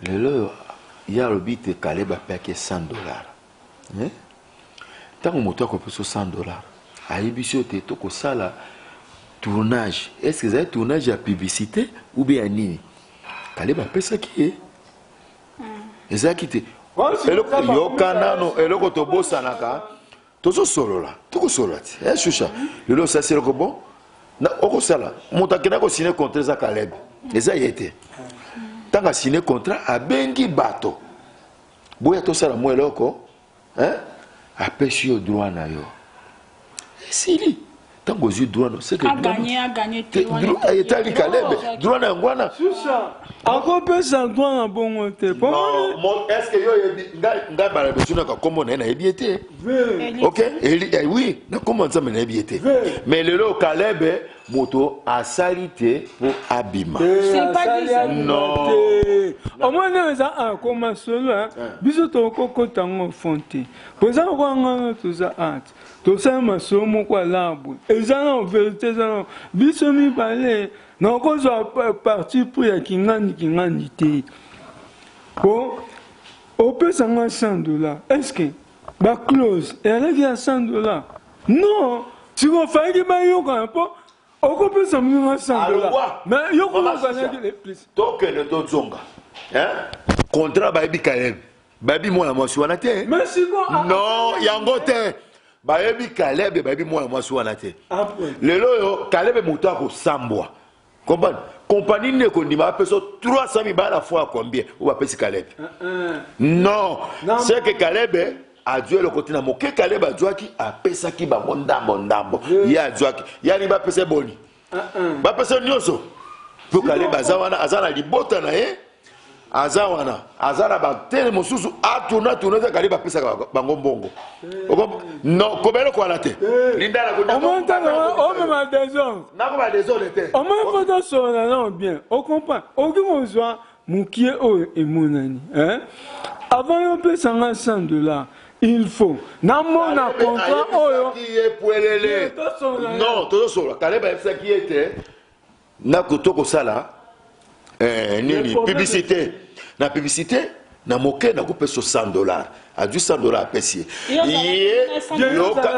Le loyo ya lobi te kaleba peke $100, hein? Tant que moto ko peso $100, ayibiso te to ko sala tournage. Est-ce que c'est un tournage à publicité ou bien nini? Kaleba pesa ki ezaki te. Yo kanano eloko to bosanaka. Tozo solo là, tout solo là. Eh chucha. Le lo ça c'est le bon. Na oko sala. Motakina ko signer contrat za Caleb. Et ça y était. Tant que signer contrat a bengi bato. Boya to sala mo eloko, hein? A pêcher au droit na yo. Sili. Tant que eu droit no, c'est que a gagné droit et tali Caleb. Droit na ngwana. Chucha. Encore peu ça droit na bon monte. Non, est-ce que yo nga bala besuna ka comment na ebiete? OK, oui, na comment ça na ebiete. Mais le lo Caleb moto a salité pour abima. C'est pas dit non. Au moins ça a comment cela biso to koko tango fonte. Pour ça on tout ça art. Tout ça ma somo kwa labu. Et ça en vérité ça biso mi parler. Non, quand je parti pour y Kingani te. Bon, on peut s'en $100. Est-ce que ma clause elle est à $100? Non, si on fait que ma yo quand pas, on peut s'en $100. Mais yo comment gagner les plus? Donc le dozonga. Hein? Contrat baby Caleb. Baby moi moi suis te. Mais si non, yango te. Baby Caleb baby moi suis te. Le lo Caleb muta ko sambwa. Compagnie ne condima peso 300 000 balles à la fois combien? Ou va payer Caleb? Non, c'est que Caleb a dû le côté na moke Caleb a dû qui a pesa qui ba mondambo. Il a dû qui il va payer boni. Ba payer nyoso. Pour Caleb azawana azana libota na ye. Azawana azana ba tele mosusu atuna za Caleb a pesa bango mbongo. Non, combien ko alate? Linda la ko. On me désordre. Na ko ba désordre te. On me fait ça non bien. On comprend. On besoin moukié et monani, hein? Avant on peut $100, il faut. Na mon contrat oyo. Non, tout ça. Caleb a fait qui était na kotoko sala nini publicité. Na publicité na moke na coupe sur $100. A du $100 à pesier.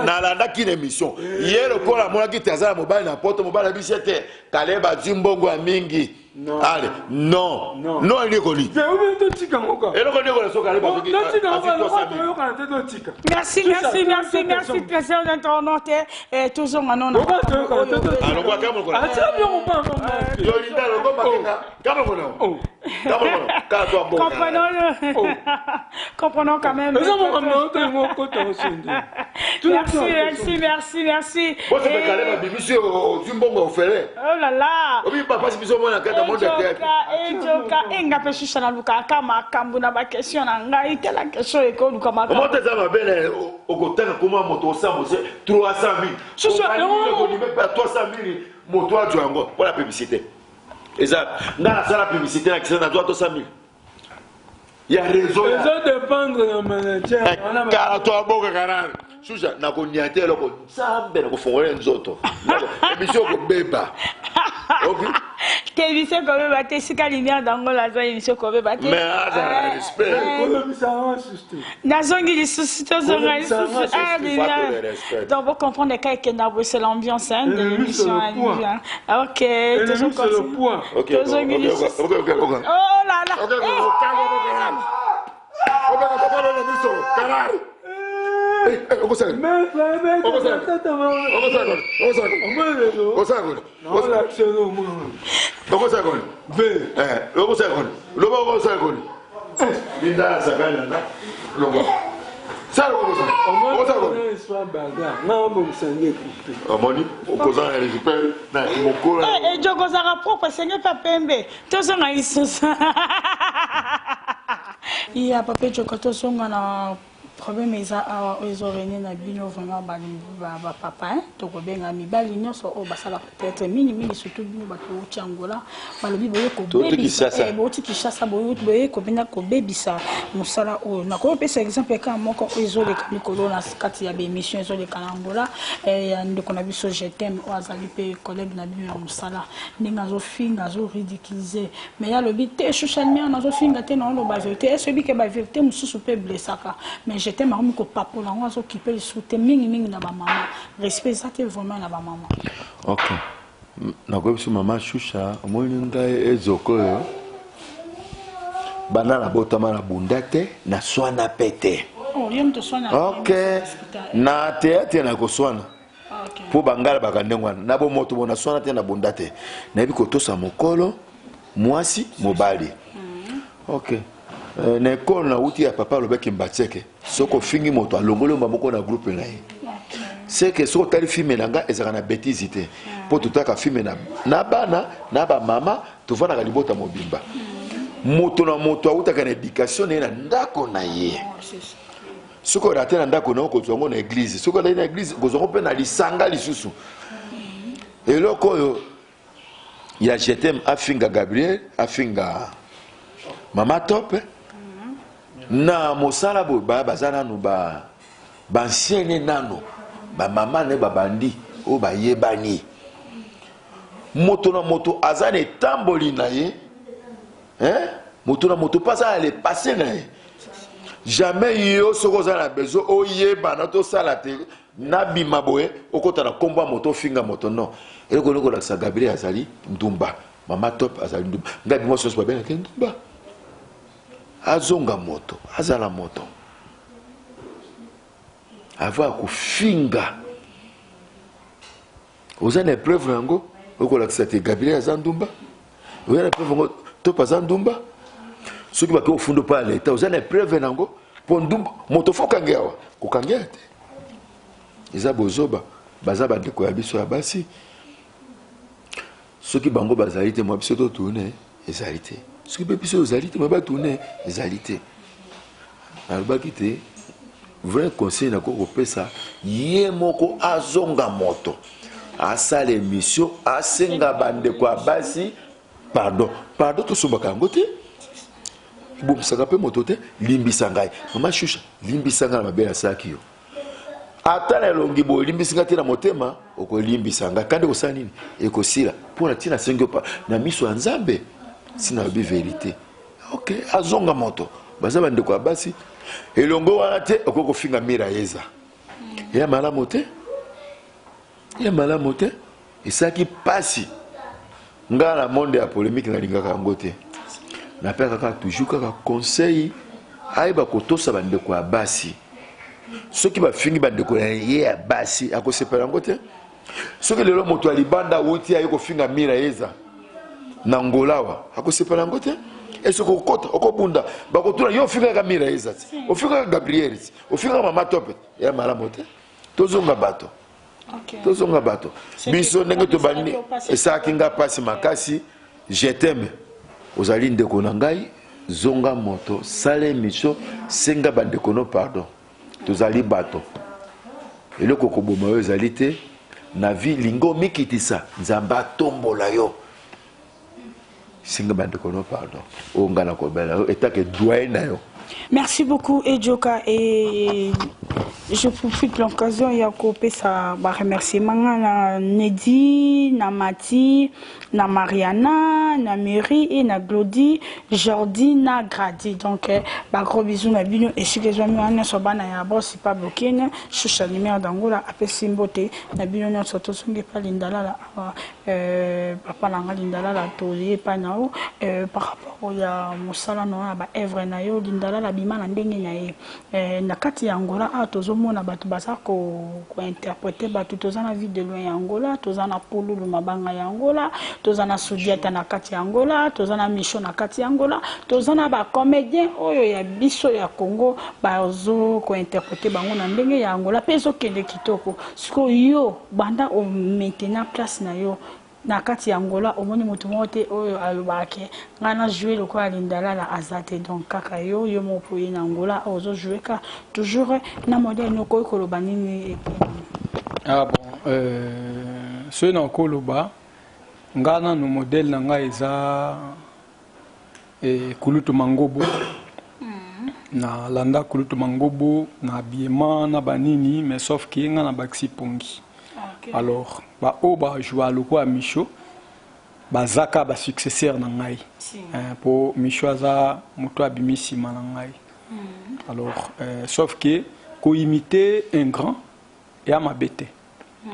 Na landa ki émission. Hier le ko la mona ki tazala mobile na porte mobile na bisete. Caleb a du mbongo a mingi. Allez, non. Non, il est connu. Merci, trésor d'internaute. Toujours maintenant. Comprenons quand même. Merci. Oh là là. Enga pe susana luka kama kambuna ba question na ngai te la question e ko luka maka. Comment te ça va belle au côté comment moto ça 300 000. Susa on ne met pas 300 000 moto à Django pour la publicité. Exact. Dans la publicité na qui na 300 000. Il y a raison. Ça dépend de la manager. Car toi boka canal. Susa na ko niate loko sambe na ko fongole nzoto. Émission ko beba. OK. Télévision comme batté si lumière dans la zone émission comme batté. Mais respect. Nazongi les suscités donc vous comprenez que c'est l'ambiance de l'émission. OK, toujours comme ça. OK. Voilà. Ok, ejokozaka propre esenge mpa pembe tozonga lisusu ya papa ejoko tozonga na problème eza awa ezorenie na bino vraiment bapapa tokobenga mibali nyonso oyo basalaka peut-être mingi surtout bino bato bouti angola balobi boye kobebisa kishasa boye kobenda kobebisa mosala oyo nakopesa exemple ka moko oyo ezoleka mikolo na kati ya bémission ezoleka na angola ya ndeko na biso jetem oyo azali mpe collègue na bino ya mosala ndenge azofinga azoridiculize mais yalobi te social media nazofinga te naoloba vérité esoyebi ke bavérité mosusu mpe blessaka mais j'étais marmi ko papa là on a occupé le soute mingi na ba maman respect ça te vraiment na ba maman. OK. Na ko biso maman Shusha omoni ngai ezoko yo. Bana na botama na bundate na swana pete. Oh, yem to swana. OK. Na théâtre na ko swana. OK. Po bangala bakandengwana na bo moto bona swana te na bundate. Na bi ko tosa mokolo mwasi mobali. OK. Na école na uti ya papa lobeki mbatseke soko fingi moto alongolo maboko na groupe na ye c'est que soko tali filme nanga ezaka na bêtise te po tutaka filme na bana na ba mama tuvana ka libota mobimba moto na moto autaka na éducation na ndako na ye soko raté na ndako na ko zongo na église soko na église ko zongo pe na lisanga lisusu eloko oyo ya jetem afinga Gabriel afinga mama top na mosala bo bazana no ba ancienne nano ba mama ne babandi o ba yebani moto na moto azane tamboli na ye moto na moto pasa le passer na ye jamais yo soko za na bezo o yeba na to sala te na bima boye okota na komba moto finga moto non eloko loko la sa Gabriel azali ndumba mama top azali ndumba ngabi mo soso ba bena ke ndumba azonga moto azala moto ava kufinga ozana preuve nango okola kisate Gabriel azandumba ozana preuve ngo topa azandumba soki ba ko fundo pa leta ozana preuve nango pondumba moto fokange awa kokangea te eza bozoba bazaba ndeko ya biso ya basi soki bango bazali te mo biso to tourner ezali te soki be biso ezali te mo ba tourner ezali te alobaki te vrai conseil na ko kopesa ye moko azonga moto asala émission asenga bandeko ya basi pardon to sombaka yango te bomisaka mpe moto te limbisa ngai mama Shusha limbisa ngai na mabele asalaki yo ata na elongi boye limbisinga te na motema okolimbisa ngai kandi kosala nini ekosila mpona ntina asengi yo na miso ya nzambe sina yobi verité ok azonga moto baza bandeko ya basi elongo wana te okoki kofinga mira yeza ya malamu te esalaki pasi ngai na monde ya polémique nalingaka yango te napeka kaka toujours kaka conseil ayeba kotosa bandeko ya basi soki bafingi bandeko na ye ya basi akosepela yango te soki lelo moto ya libanda wuti aye kofinga mira yeza na ngolawa akosepela yango te esoko okota okobunda bakotuna yo ofingaka mira yeza te ofingaka Gabriel te ofingaka mama tope ya malamu te tozonga bato biso ndenge tobandi esalaki nga pasi makasi je t'aime ozali ndeko na ngai zonga moto sala émission senga bandeko no pardon tozali bato eloko koboma yo ezali te na vie lingo mikitisa nzambe atombola yo senga bandeko no pardon ongana kobela yo etake doyen na yo. Merci beaucoup Edjoka et Je profite de l'occasion ya kopesa ba remerciement na Nedi, na Mati, na Mariana, na Mary et na Glody, Jordi na Grady. Donc ba gros bisous na bino et si les amis on so bana ya boss pas bloqué ne choucha numéro d'angola appel simboté na bino na soto songe pa lindala la papa na lindala la toli pa nao par rapport ya musala no ba evre na yo lindala la bima na ndenge na ye na kati ya Angola a tozomona bato baza ko interpréter bato tozana vie de loin ya Angola tozana polulu mabanga ya Angola tozana sudiata na kati ya Angola tozana mission na kati ya Angola tozana ba comédien oyo ya biso ya Congo bazo ko interpréter bango na ndenge ya Angola peso kende kitoko siko yo banda o maintenant place na yo na kati ya Angola omoni mutu mote oyo alobake ngana jouer le quoi lindala la azate donc kaka yo mo poye na Angola ozo jouer ka toujours na modèle no ko koloba nini ah bon ce na koloba ngana no modèle na nga eza Kulutu Mangobo na landa Kulutu Mangobo na habillement na banini mais sauf que ngana baxi pongi. Alors ba oba joua loko a Micho ba zaka ba successeur na ngai pour Micho aza moto abimisi na ngai. Alors sauf que ko imiter un grand et à mabete.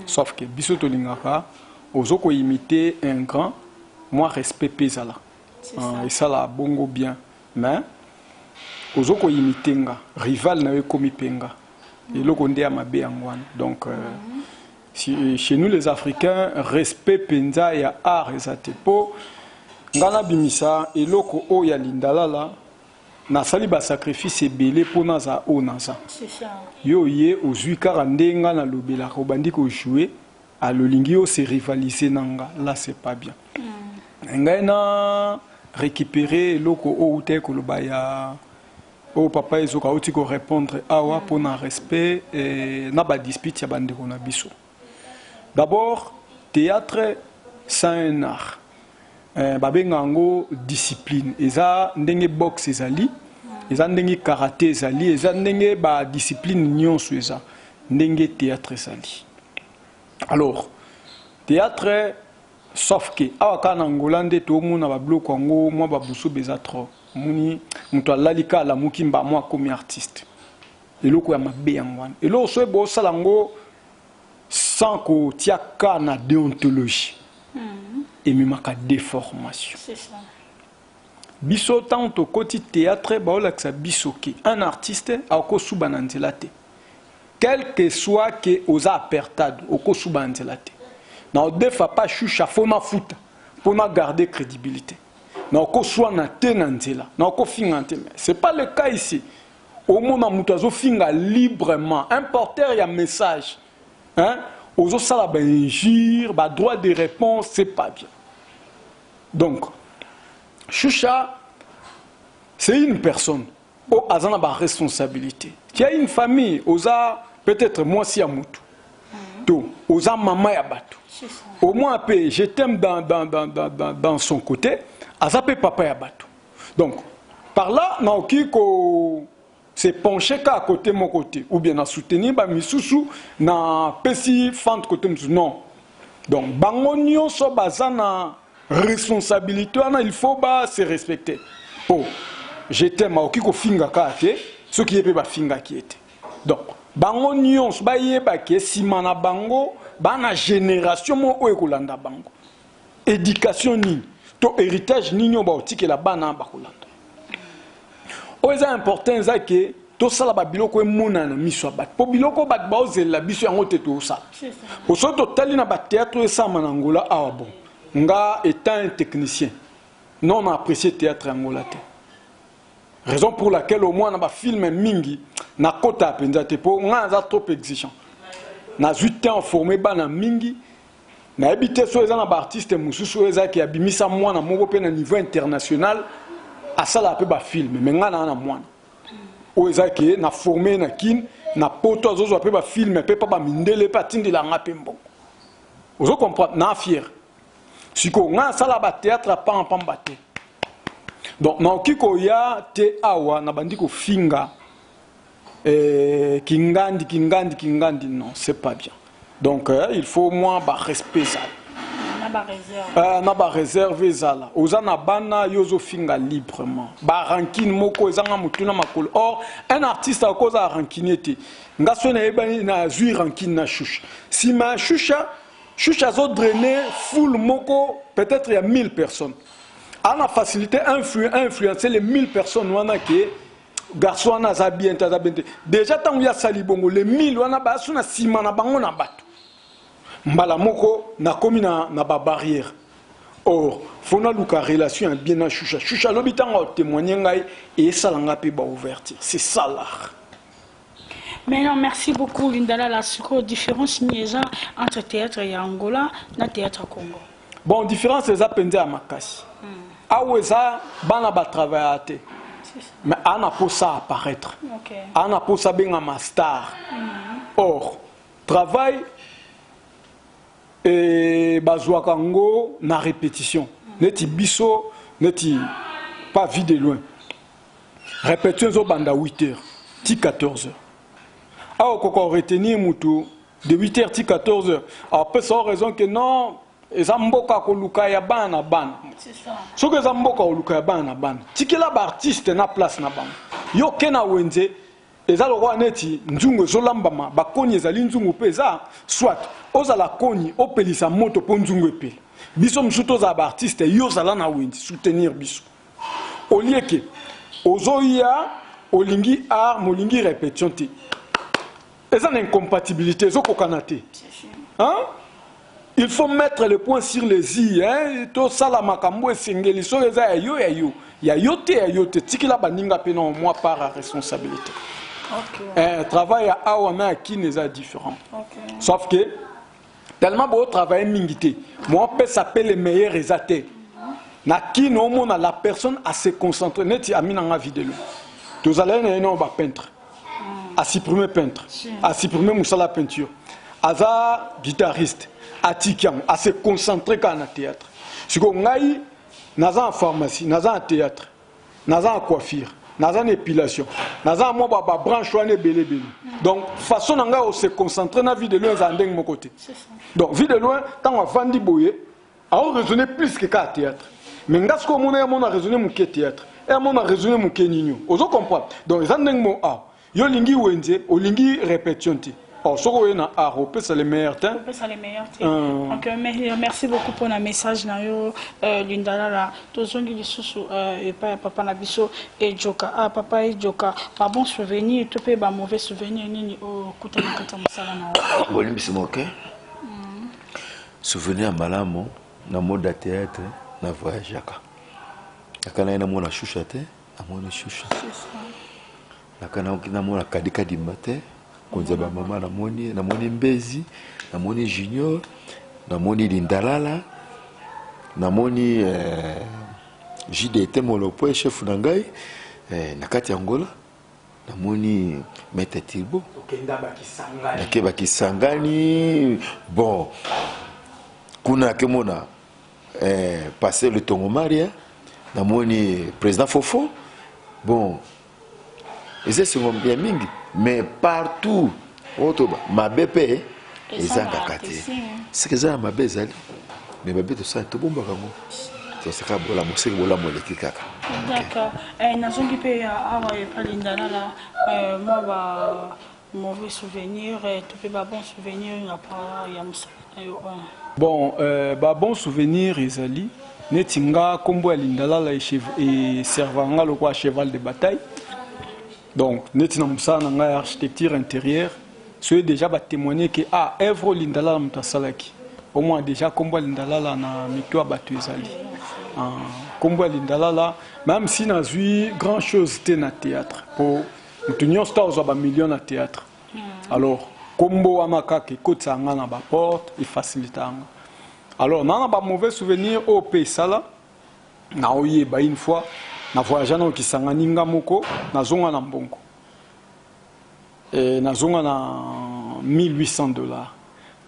Sauf que biso to lingaka ozo ko imiter un grand moi respect pesala. Et ça la bongo bien mais ozo ko imiter nga rival na we komi penga et loko ndé mabe angwana donc chez nous les Africains, respect penza ya art ezate po ngana bimisa eloko o ya lindalala na sali ba sacrifice belé po naza o naza. C'est ça. Yo ye ozui karandenga na lobela ko bandi ko jouer à lolingi o se rivaliser nanga là c'est pas bien. Ngai na récupérer eloko o ute ko lobaya o papa ezoka oti ko répondre awa po na respect na ba dispute ya bande ko na biso. D'abord, théâtre, c'est un art. Babengango discipline. Eza ndenge boxe ezali, eza ndenge karaté ezali, eza ndenge ba discipline nyonso eza, ndenge théâtre ezali. Alors, théâtre, sauf que awaka na Angola nde to mona ba bloko ngo moi ba buso beza trop. Muni muto alalika la mukimba moi comme artiste. Eloko ya mabe yangwana. Eloko so bo salango sans qu'on tia qu'à la déontologie et même à déformation. C'est ça. Biso tant au côté théâtre baolaksa biso qui un artiste a ko subananzelate. Quel que soit que osa apertado au ko subananzelate. Na defa pas chucha fona futa pour na garder crédibilité. Na ko soit na tenanzela, na ko fingante. C'est pas le cas ici. Au moment où mutazo finga librement, un porteur y a message. Hein? Aux autres, ça va injure, droit de réponse, c'est pas bien. Donc, Choucha, c'est une personne. Au Azana a responsabilité. Il y a une famille, peut-être moi si à Moutou. Aux maman ya batou. Au moins, je t'aime dans son côté, Azapé papa ya batou. Donc, par là, Naokiko. C'est pencher qu'à côté mon côté ou bien à soutenir ba misusu na pesi fant côté misusu non donc bangonio so bazana responsabilité il faut ba se respecter oh j'étais ma okiko finga kate ce qui est ba finga qui était donc bangonio so ba yeba ke simana bango bana génération mo o ekolanda bango éducation ni to héritage ni ba otike la bana ba kolanda. C'est important que tout ça ba biloko emona na miso bat po biloko bat ba ozela biso yango te to ça au soto tali na ba théâtre ça manangola ah bon nga étant un technicien non apprécié théâtre angola te raison pour laquelle au moins na ba film mingi na kota penza te po nga za trop exigeant na 8 ans formé bana mingi na habité so eza na ba artiste mususu eza ki abimisa mwana moko pe na niveau international à ça la peu ba film mais nga na mwana o ezaki na formé na kin na poto azozo pe ba film pe pa ba mindele pa tindi la nga pembo ozo comprendre na fier siko nga sala ba théâtre pa en pambate donc na okiko ya te awa na bandiko finga Kingandi, non, c'est pas bien. Donc, il faut au moins respect ça. Na réserve zala ozana bana yozo finga librement ba rankine moko ezanga mutuna makolo. Or un artiste a cause à rankinete ngaso na ebani na zui rankine na shusha si ma shusha zo drainer full moko peut-être il y a 1000 personnes on a facilité influencer les 1000 personnes wana ke garçon na zabien déjà tant ya sali bongo les 1000 wana ba suna sima na bango na bato mbala moko na komi na ba barrière. Or fona luka relation bien na shusha lobitanga témoigner ngai et ça langa pe ba ouverture, c'est ça l'art. Mais non, merci beaucoup Lindala la différence nieza entre théâtre et Angola na théâtre Congo. Bon, différence les appendices à makasi. Aweza bana ba travailler. Mais ana pour ça apparaître. Ana pour ça benga ma star. Or travail et bazouakango na répétition. Neti biso, neti pas vide de loin. Répétition zo banda 8h, ti 14h. Alors qu'on retenir mutu de 8h ti 14h. Alors peut sans raison que non, ezamboka ko luka ya bana bana. C'est ça. So que ezamboka ko luka ya bana bana. Tikela ba artiste na place na bana. Yo kena wenze eza lokwa neti nzungu ezolambama bakoni ezali nzungu pe eza soit ozala koni opelisa moto po nzungu epele biso msuto za ba artiste yo zala na wendi soutenir biso olieke ozoya olingi art molingi répétition te eza na incompatibilité ezokokana te hein. Il faut mettre le point sur les i, hein. To sala makambo esengeli so eza ya yo te tikila baninga pe non moi par responsabilité. Okay. Travail à Awana qui n'est pas différent. Okay. Sauf que tellement beau travail mingité. Moi on peut s'appeler les meilleurs réalisateurs. Na qui non mon la personne à se concentrer net amina nga vidéo. Tous allez non ba peintre. À supprimer peintre, à supprimer musala peinture. Aza guitariste, à tikiam, à se concentrer quand na théâtre. Si ko ngai naza en pharmacie, naza en théâtre, naza en coiffure. Naza en épilation, naza mo ba branche wane belé. Donc façon nga on se concentrer na vie de loin za ndeng mon côté. Donc vie de loin tant on vandi boye, a on raisonner plus que ka théâtre. Mais ngas ko mon a raisonner mon théâtre. Et mon a raisonner mon nino. Ozo comprendre. Donc za ndeng mo a yo lingi wenze, o lingi répétition ti. Oh, so na arope c'est le meilleur temps. C'est le meilleur temps. Donc merci beaucoup pour le message na yo Lindala la tozongi lisusu et papa na biso et Joka papa et Joka pas bon souvenir tout peut ba mauvais souvenir nini o kutana kata musala na. Bon bisi moke. Souvenir malamo na mode théâtre na voyage yaka. Akana na mona shusha te, amona shusha. C'est ça. Nakana na mona kadika dimbate. Konzaba mama namoni Mbezi, namoni Junior, namoni Lindalala, namoni JDT Molopo chef nangai nakati Angola, namoni Meta Tilbo. Nakeba Kisangani. Bon. Kuna kemona passer le Tongo Maria, namoni président Fofo. Bon. Et c'est bien mingi. Mais partout, ma BP, ils ont gagné. C'est que ça, ma bezali. Mais ma BP, ça, tout bon, bagamou. C'est ça, la musique, la molécule, caca. D'accord. Et nous avons dit à Lindala, moi, mauvais souvenir, tout peut bon souvenir, bon, bon souvenir, Isali. Netinga, combo à Lindala, et servant le cheval de bataille. Donc, nous avons une architecture intérieure. Soyez déjà témoigner que Evro Lindala Mutasalaki. Au moins déjà combo Lindala na Mikwa Batuezali. Combo Lindala, même si nous avons eu grand chose dans le théâtre. Pour nous avons un million de théâtre. Alors, combo Amaka qui côte ça na ba porte, il facilite. Alors, nous avons un mauvais souvenir au pays Sala. Nous avons eu une fois. Na voyage na Kisangani ngamoko na zonga na mbongo. Et na zonga na $1800.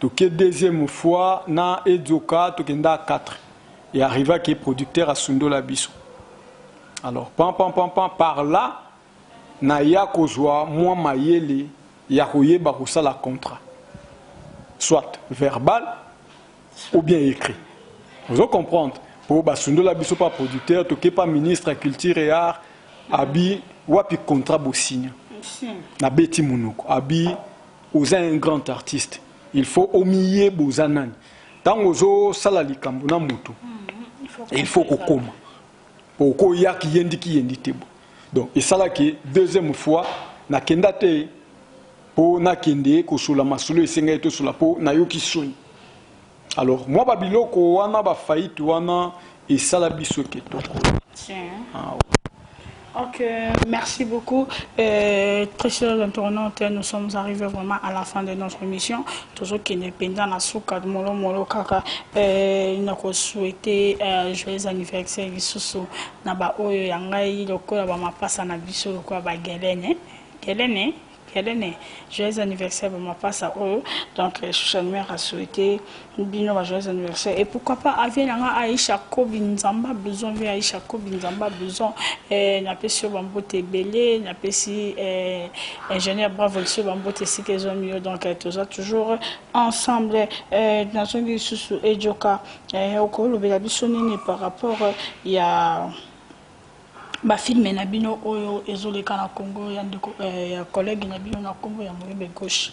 Donc deuxième fois na Edzoka to kenda 4 et arriva qui est producteur à Sundola Biso. Alors par là na ya kozwa mwa mayele ya koyeba kosala contrat soit verbal ou bien écrit. Vous comprenez? Pour basundola biso pas producteur, toke pas ministre culture et art, abi wapi contrat bo signe. Na beti munoko, abi oza un grand artiste. Il faut omiye bozanani. Tango zo sala likambo na mutu. Il faut kokoma. Poko yaki yendi ki yendi tebo. Donc et ça là qui deuxième fois na kenda te po na kende ko sula masulo esenga eto sula po na yoki soni. Alors, moi, Babiloko, wana ba faillite, wana et salabiso ketoko. Ok, merci beaucoup. Très chers internautes, nous sommes arrivés vraiment à la fin de notre émission. Toujours qui n'est pas dans la souka de Molo Kaka. Nous avons souhaité joyeux anniversaire Isusu. Naba oyo yangai lokola ba mapasa na biso lokola ba gelene. Joyeux anniversaire pour ma passe à eux. Donc, je a souhaité un joyeux anniversaire. Et pourquoi pas, avec Aïcha Kobinzamba, besoin de Aïcha Kobinzamba, besoin n'a sur Bambote Belé, n'a si ingénieur Bravo sur Bambote si qu'ils ont mieux. Donc, toujours ensemble, dans un sous et Joka, au cours de par rapport, il y a. Ba film na bino oyo ezoleka na Congo ya ndeko ya collègue na bino na Congo ya moyebe gauche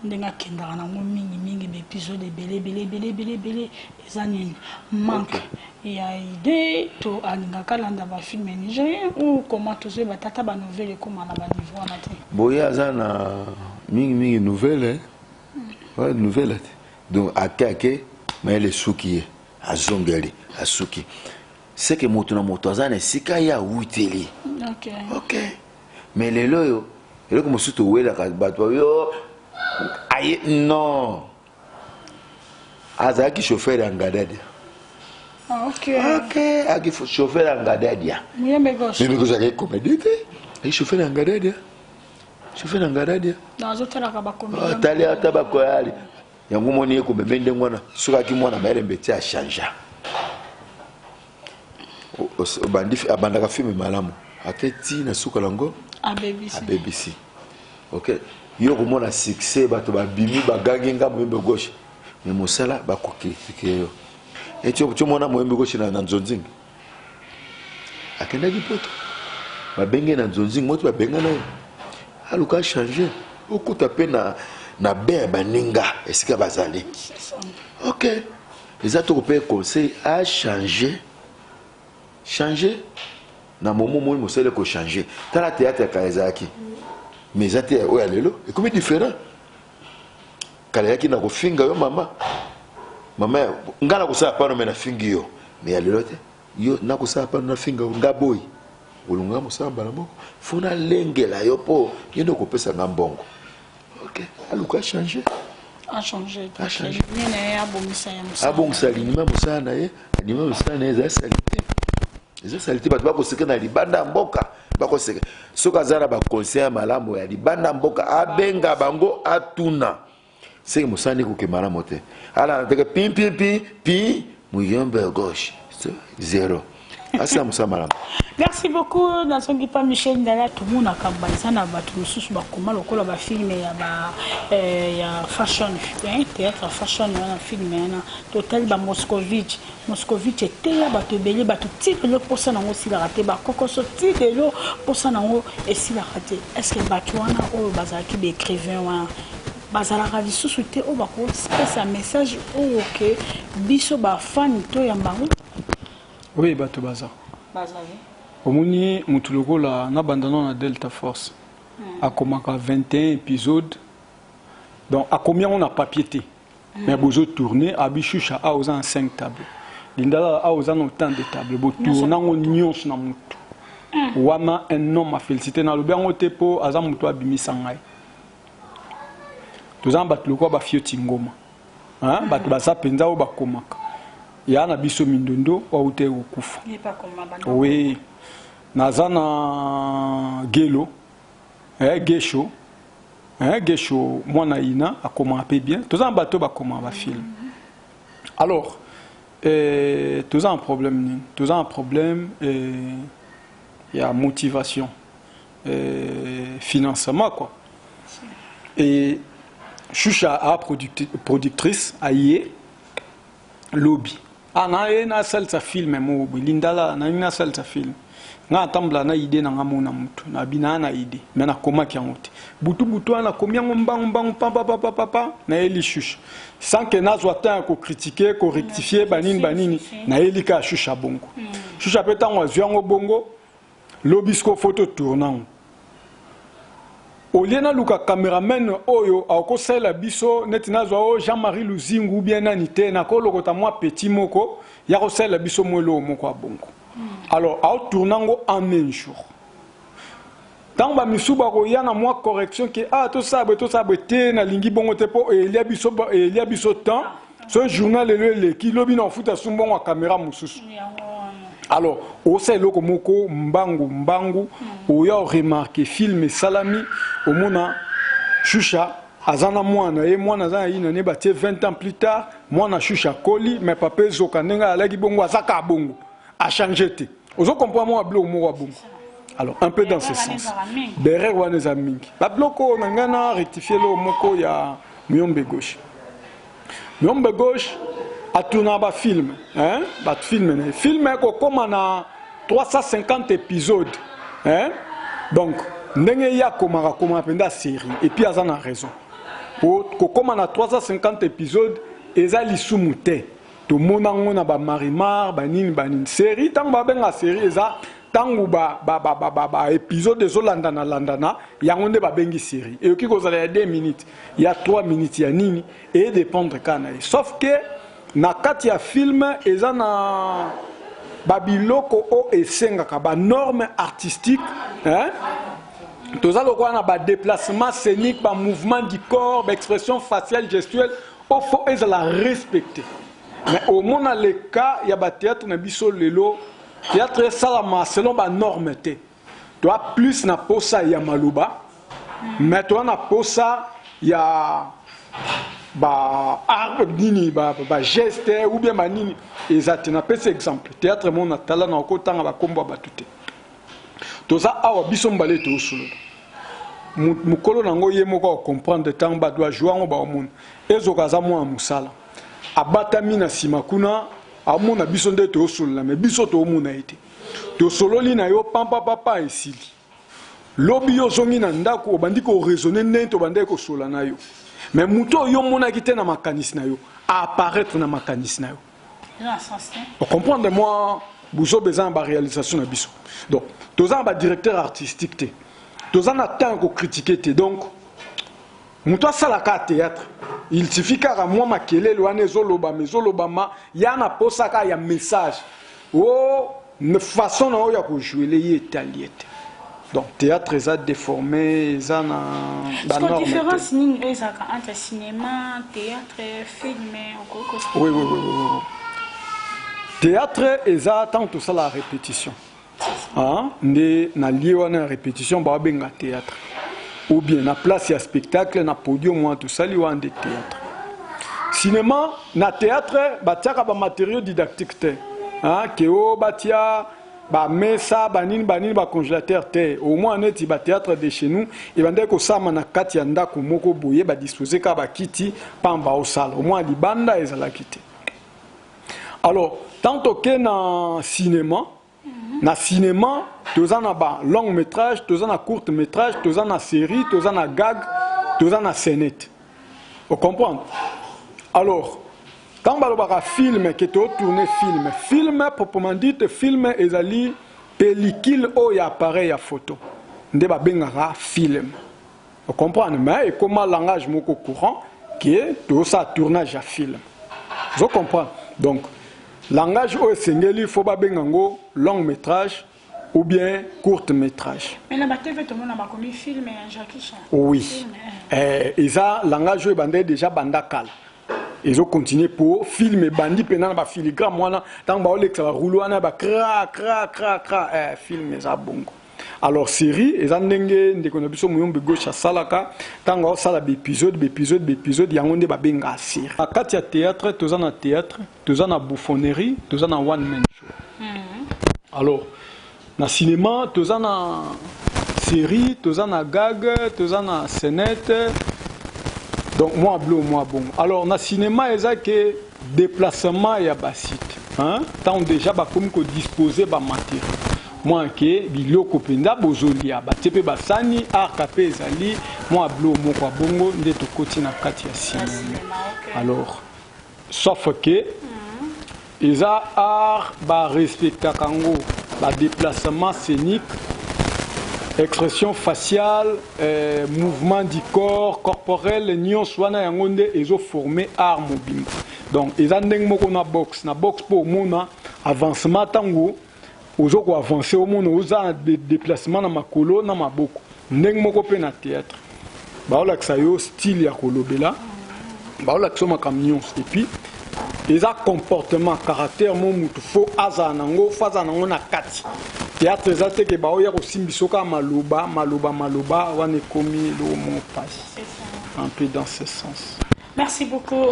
ndenga kendaka na mingi ba épisode belé ezanini manque ya idée to aninga kalanda ba film nigérien ou comment tous ba tata ba nouvelle comme na ba niveau na te boya azana mingi nouvelle ouais nouvelle donc akake mais les souki azongeli asuki c'est que moto na moto azana sika ya witeli. OK. Mais les loyo, et comme surtout wela ka bato yo aye non. Azaki chauffeur angadade. OK. Aki chauffeur angadade. Muyembe gauche. Mais que j'allais comédie. Et chauffeur angadade. Chauffeur angadade. Dans hôtel ka ba comédie. Oh, tali atabako yali. Yango moni ko bemende ngwana, suka ki mwana maere mbeti a chanja. Abandaka film malamu aketi na suka lango a BBC. OK yo ko mona succès bato ba bimi ba gangenga moyembe gauche mais mosala ba ko critiquer yo et tu mona moyembe gauche na Nzonzing akenda kipoto ba benge na Nzonzing moto ba benga na aluka changer okuta pe na be baninga esika bazali. OK les autres pe conseil à changer na moment mo mosele ko changer tala théâtre kaizaki mais zate oya lelo et comme différent kalayaki na ko finga yo mama ngala ko sa pano mena fingi yo mais lelo te yo na ko sa pano na finga ngaboy ulunga musamba na moko funa lengela yo po yendo ko pesa ngambongo. OK aluka changer a changé abongisa linima musana ye linima musana ye za salite. Les saletés bato bakoseka na libanda mboka bakoseka soka zara ba conseiller malamu ya libanda mboka abenga bango atuna c'est musani ko ke malamu te ala teke pi muyombe gauche 0 asa musa malamu. Merci beaucoup dans son pas Michel Ndala tout le monde a kambanisa na bato mususu bakoma lokola ba film ya fashion théâtre fashion na film na total ba Moscovitch était là bato belé bato titelo posa nango sila raté ba kokoso titelo posa nango esila raté. Est-ce que bato wana o bazaki be écrivain wana bazalaka lisusu te o bako spécial message o que biso ba fan to ya mbango. Oui bato baza omoni mutu lokola na bandana na Delta Force akomaka 21 épisodes donc à combien on a papier té mais bozo tourner abichucha a aux 5 tables lindala a aux autant de tables bo tourner on nyons na mutu wana un homme a félicité na lobi ngote po aza mutu abimisa ngai tozan bat lokwa ba fioti ngoma hein bat baza penza o bakomaka ya na biso mindondo wa ute ukufa oui nazana gelo gesho mwana ina akoma un peu bien tous en bateau ba comment va film alors tous un problème il y a motivation financement quoi. Et Choucha a productrice aïe lobby. Ah na salle sa film mo Lindala na salle sa film. Na tambla na idée na ngamona mutu na bina na idée mais na koma ki ngote. Butu na combien mbang papa na eli Choucha. Sans que na zwata ko critiquer, ko rectifier banini na eli ka Choucha bongo. Choucha peta ngwa zwango bongo lobby sko photo tournant. Au lieu na luka cameraman oyo akosala biso netina zo Jean-Marie Luzingu ou bien nanité na ko lokota moi petit moko ya kosala biso mwelo moko abongo. Alors au tournango en même jour. Tant ba misuba ko ya na moi correction que to sabe te na lingi bongo te po il y a biso temps ce journal le ki lobi na futa sumbongo caméra mususu. Alors, au sein de moko mbangu, où il y a remarqué film salami, au mona Choucha, azana mwana et mwana zana ina ne bâti 20 ans plus tard, mwana Choucha koli, mais papa zokanenga alagi bongo azaka bongo, a changé te. Ozo comprend moi blo mo bongo. Alors, un peu dans ce sens. Derrière wana zamingi. La bloko nangana rectifier le moko ya Myombe gauche. Myombe gauche a tourné un film, hein? Film comme on a 350 épisodes, hein? Donc, n'engagez pas comme on a une série. Et puis, il y a raison. Comme on a 350 épisodes, il y a des sous-moutins. Tout le monde a une marimar, une série. Tant que la série, il y a un épisode de Landana, il y a une série. Et qui vous avez 2 minutes, il y a 3 minutes, il y a nini, et dépendre quand. Sauf que na kati ya film eza na babiloko o esengaka ba norme artistique hein toza lokwa na ba déplacement scénique ba mouvement du corps ba expression faciale gestuelle o faut ezala respecter mais au mona le cas ya ba théâtre na biso lelo théâtre salama selon ba norme te toi plus na posa ya maluba mais toi na posa ya art nini geste ou bien nini exactement pe exemple théâtre mon natala na okotanga ba kombo ba tuté toza awa biso mbale to solo mukolo nango ye moko comprendre tant ba doit jouer ngo ba omona ezoka za mo musala abatami na sima kuna amona biso nde to solo mais biso to omona ite to solo li na yo papa esili lobi yo zongi na ndako obandi ko raisonner nento bande ko sola na yo. Mais muto yo mona kite na makanisi na yo apparaître na makanisi na yo. Vous comprenez moi buzo besoin ba réalisation na biso. Donc toza ba directeur artistique te. Toza na temps ko critiquer te. Donc muto sala ka théâtre. Il suffit qu'à moi makele loane zoloba mezoloba ma ya na posaka ya message. Oh ne façon na ya ko jouer les italiette. Donc, théâtre, ils ont déformé, ils ont... Est-ce qu'il y a une différence entre cinéma, théâtre, film Oui. Théâtre, ils ont tout ça la répétition. Hein? Na lié na répétition, bah ben théâtre. Ou bien na place il y a spectacle, na podium tout ça, il y a des théâtres. Cinéma, na théâtre, bah tiens ba matériaux didactiques, hein? Kéo, bah tiens. Mais ça, ba congélateur te au moins net ba théâtre de chez nous et bande ko sama na kati ya ndako moko boye ba disposer ka ba kiti pamba au salle au moins libanda ezala kiti. Alors tant que na cinéma toza na ba long métrage, toza na court métrage, toza na série, toza na gag, toza na scénette. Vous comprenez? Alors quand on parle de film, qui est tourné film, proprement dit, film est ali pellicule ou appareil à photo. Nde ba bengara film. Vous comprenez? Mais comment langage moko courant qui est tout ça tournage à film. Vous comprenez? Donc langage au sengeli faut ba bengango long métrage ou bien court métrage. Mais la TV tout le monde a commis film et Jackie Chan. Oui. Et ça langage est bandé déjà bandakal. Ils ont continué pour filmer bandi pendant ba filigrane moi tant ba olexa rouleau na ba cra film ça bongo. Alors série ils ont ndenge ndeko biso muyombe gauche salaka tant sala épisode yango nde ba benga série. Akati ya théâtre toza na bouffonnerie, toza na one man show. Alors na cinéma toza na série, toza na gag, toza na scénette. Donc moi bleu, moi bon. Alors na cinéma eza que déplacement ya ba site. Hein? Tant déjà ba comme ko disposer ba matériel. Moi ke biloko penda bozolia ba tepe ba sani art pe ezali moi bleu mo kwa bongo nde to koti na kati ya cinéma. Alors sauf que eza art ba respecta kango ba déplacement scénique, expression faciale, mouvement du corps corporel, nyonso wana yango nde ezo former art mobimba. Donc eza ndenge moko na box pour mona avancement tango ozo ko avancer au monde oza déplacement na makolo na maboko ndenge moko pe na théâtre baolakisa yo style ya kolobela baolakisa makamions et puis eza comportement caractère mo mutu fo aza nango faza nango na kati théâtre eza te ke baoya kosimbiso ka maloba wana ekomi lo mo passe un peu dans ce sens. Merci beaucoup,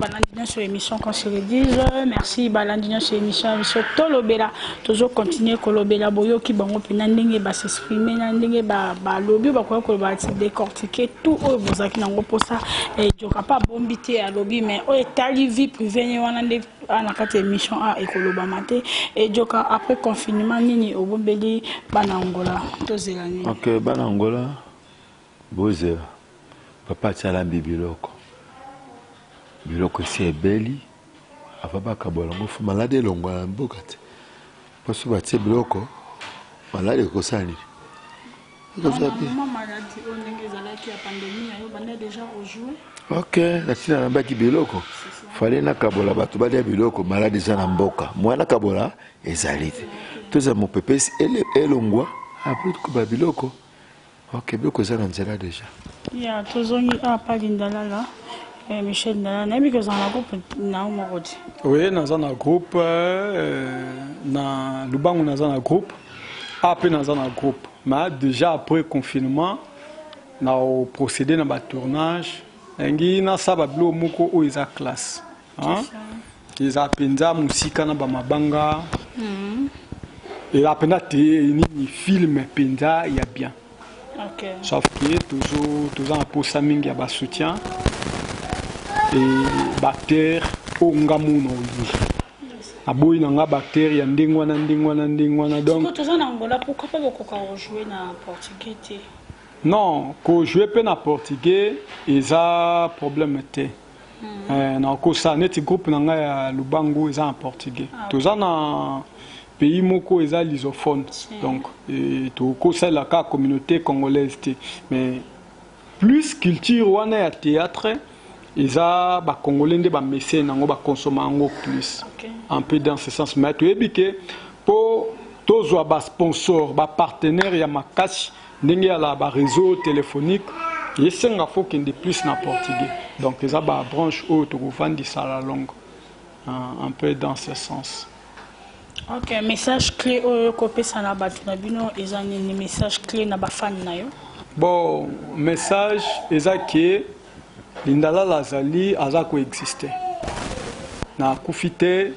Balandino sur l'émission qu'on se le dise. Merci, Balandino sur l'émission. Sur Tolobela, toujours continuer Kolobela Boyo qui bango pinandingue ba s'exprimer, nandingue ba lobby ba quoi que ba décortiquer tout au besoin qui n'en pour ça et je pas bombiter à lobby mais au tali vie privée ni wana de na kati émission a ekoloba maté et joka après confinement nini au bombeli bana Angola tozela ni. OK, bana Angola boze papa tsala bibiloko. Biloko si ebeli afabaka bolongo fu malade longo na mboka te poso batie biloko malade kosani OK natina na baki biloko fallait na kabola bato balia biloko malade za na mboka mwana kabola ezali te toza mo pepesi elongwa après ko ba biloko OK biloko za na nzela déjà ya tozongi apa lindalala Michel Ndala, que dans la groupe na umorodi. Oui, dans un groupe na Lubango dans un groupe, après dans un groupe. Mais déjà après confinement, na procédé dans le tournage, ngi na sabablo moko o isa classe. Hein? Ils appenza musika na ba mabanga. Et apena te ni film penza ya bien. OK. Sauf que toujours en pour ça mingi ya ba soutien. Et bactère ongamuno aboyi nanga bactère ya ndingwana donc tu en Angola pourquoi pas beaucoup jouer na portugais non ko jouer pe na portugais eza problème te na ko ça net groupe nanga ya Lubango eza en portugais toza na pays moko eza lusophone donc to ko ça la communauté congolaise mais plus culture wana ya théâtre Isa ba congolais nde ba mécène nango ba consommer ngo plus un peu dans ce sens mais tu ebike pour tozwa ba sponsor ba partenaire ya makasi ndenge ya la ba réseau téléphonique yesenga faut qu'il de plus na portugais donc isa ba branche autre ko vandi sala longue un peu dans ce sens. OK, message clé au copé sana batu na bino isa ni message clé na ba fan na yo. Bon, message isa que Lindala Lazali aza coexister. Na kufite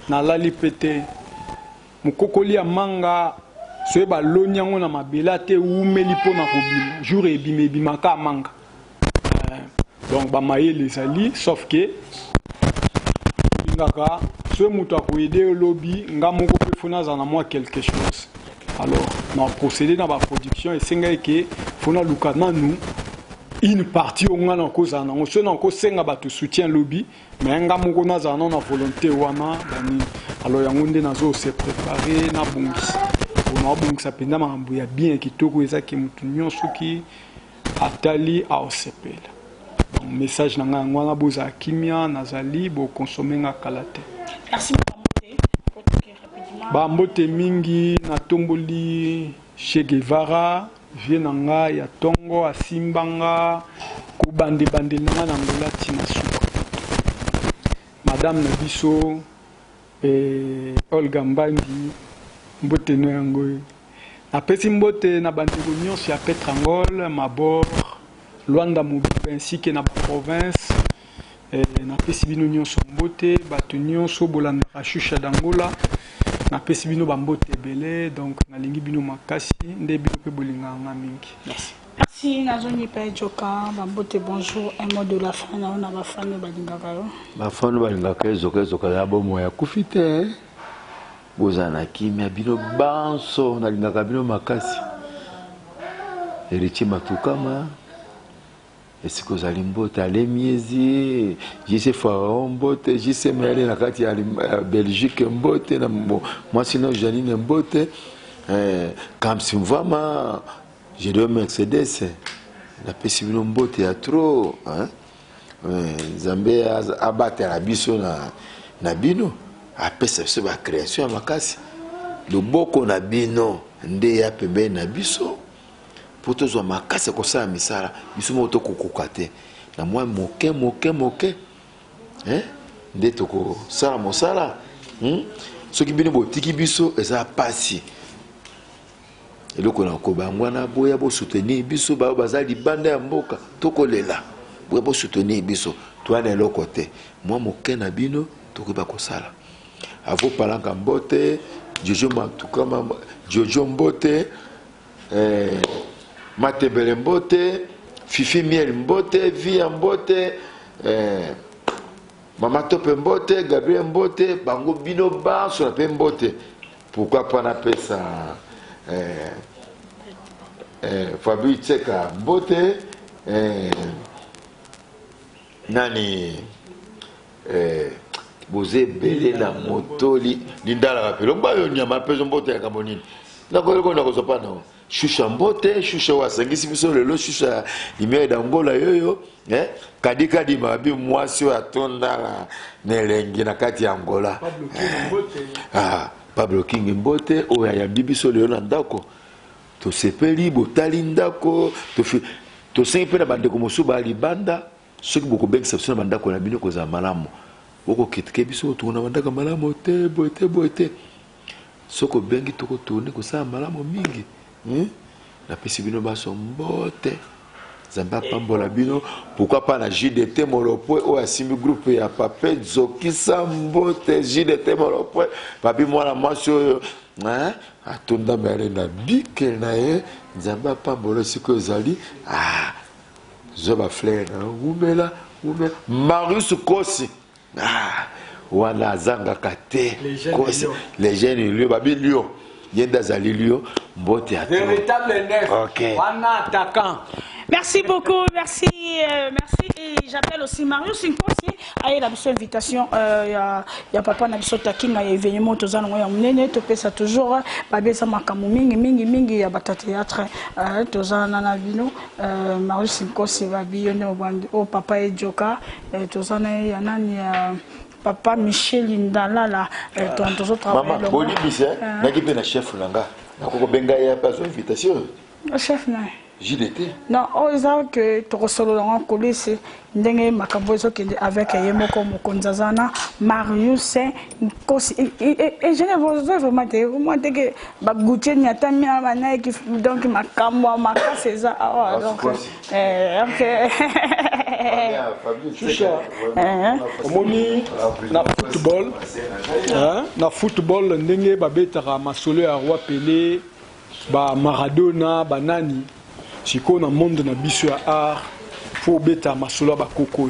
na lali pete. Mukokoli manga soeba lonyango na mabela te umeli po na kobima. Jour ebimaka manga. Donc ba maye les ali sauf que ngaka so muto akoide lobby ngamoko pe fona za na moi quelque chose. Alors, na procéder dans la production et senga ke fona lukana nous une partie on a encore ça on se encore senga batu soutien lobby mais nga moko na za na volonté wana bani alors yangonde nazo se préparer na bongisi on a bongisa penda mambo ya bien kitoko ezaki mutu nyonso ki atali a osepela message na nga ngwana boza kimia nazali bo consommer nga kalate. Merci beaucoup rapidement ba mbote mingi na tomboli Che Guevara vienanga ya tongo asimbanga kubande nanga na ngola tina suka madame Nabiso Olga Mbandi mbote no yango apesi mbote na bandeko nyonso ya Petrangol Mabor Luanda Mobiba ainsi que na province na pesi bino nyonso mbote bato nyonso bolanda rachusha d'Angola napesi bino bambote ebele donc nalingi bino makasi nde bino mpe bolinganga mingi. Merci. Merci Nazoni Pedjoka, Bambote bonjour, un mot de la fin, on a ma famille Balingaka. Ma famille Balingaka, Zoka Yabo Moya Kufite. Bozana Kimia Bino Banso, Nalingaka Bino Makasi. Héritier Matukama. Est-ce que vous allez mbote aller miezi? Je sais Pharaon mbote, je sais mais aller nakati ya Belgique mbote na moi sinon Janine mbote. Comme si vraiment j'ai deux Mercedes. La pesibino mbote ya trop, hein? Zambé abattre la biso na bino. Apesa se ba création makasi. Le boko na bino nde ya pembe na biso. Pour tous ma casse comme ça misala biso moto kokokate na moi moke hein nde toko sala mosala soki bino botiki biso eza pasi eloko na ko bangwana boya bo soutenir biso ba bazali banda ya mboka tokolela boya bo soutenir biso toi na eloko te moi moke na bino toko ba kosala avo palanga mbote Jojo Matukama Jojo mbote Matebele mbote, Fifi Miel mbote, Via mbote, Mama Tope mbote, Gabriel mbote, Bango Bino Ba, sur la mbote. Pourquoi pas n'appeler ça Fabrice Tseka mbote, Nani Bozé Belé la moto, Linda la rappel. On va y avoir un mbote à Camonine. D'accord, on n'a pas non. Choucha mbote, choucha wasangisi biso lelo choucha limere d'Angola yoyo, kadi mabi mwasi atonda na elengi na kati ya Angola. Pablo King mbote oya ya bibiso lelo na ndako. To sepeli botali ndako, to sengi pe na bandeko mosuba libanda, soki boko bengisa biso na bandako na bino koza malamu. Boko kitike biso to na bandaka malamu te boete. Soko bengi toko tourner ko sa malamu mingi. La pesibino baso mbote Zamba pambola bino pourquoi pas la JDT Molopoe ou asimi groupe ya Papé Zokisa mbote JDT Molopoe papi mwana mwasi oyo atonda mere na bike na ye Zamba pambola siko ezali zoba fleur na umela Marius Kosi wana zanga kate Kosi les jeunes lieux babi lieux Yenda Zalilio, mbote à véritable neuf. Ok. Wana attaquant. Merci beaucoup, merci. Et j'appelle aussi Marius Nkosi. Aïe, la petite invitation. Il y a papa Nabiso Takin, il y a événement, tout ça, on a mené, tout ça toujours. Babé, ça m'a comme mingi, il y a bata théâtre, tout ça, nana vino. Marius Nkosi va bien, au papa et Joka, tout ça, il y a nani. Papa Michel Indala là ton travail maman boni bise na kipe na chef langa na koko benga ya pas invitation chef na JDT non oza que to solo en colise ndenge makambo zo kende avec yemoko mokonzazana Marius Nkosi et je ne veux vraiment te moi que ba goutier ni atami na ki donc makambo makase za donc OK omoni na football ndenge babetaka masolo ya roi Pelé ba Maradona banani siko na monde na biso ya art faut beta masolo ba koko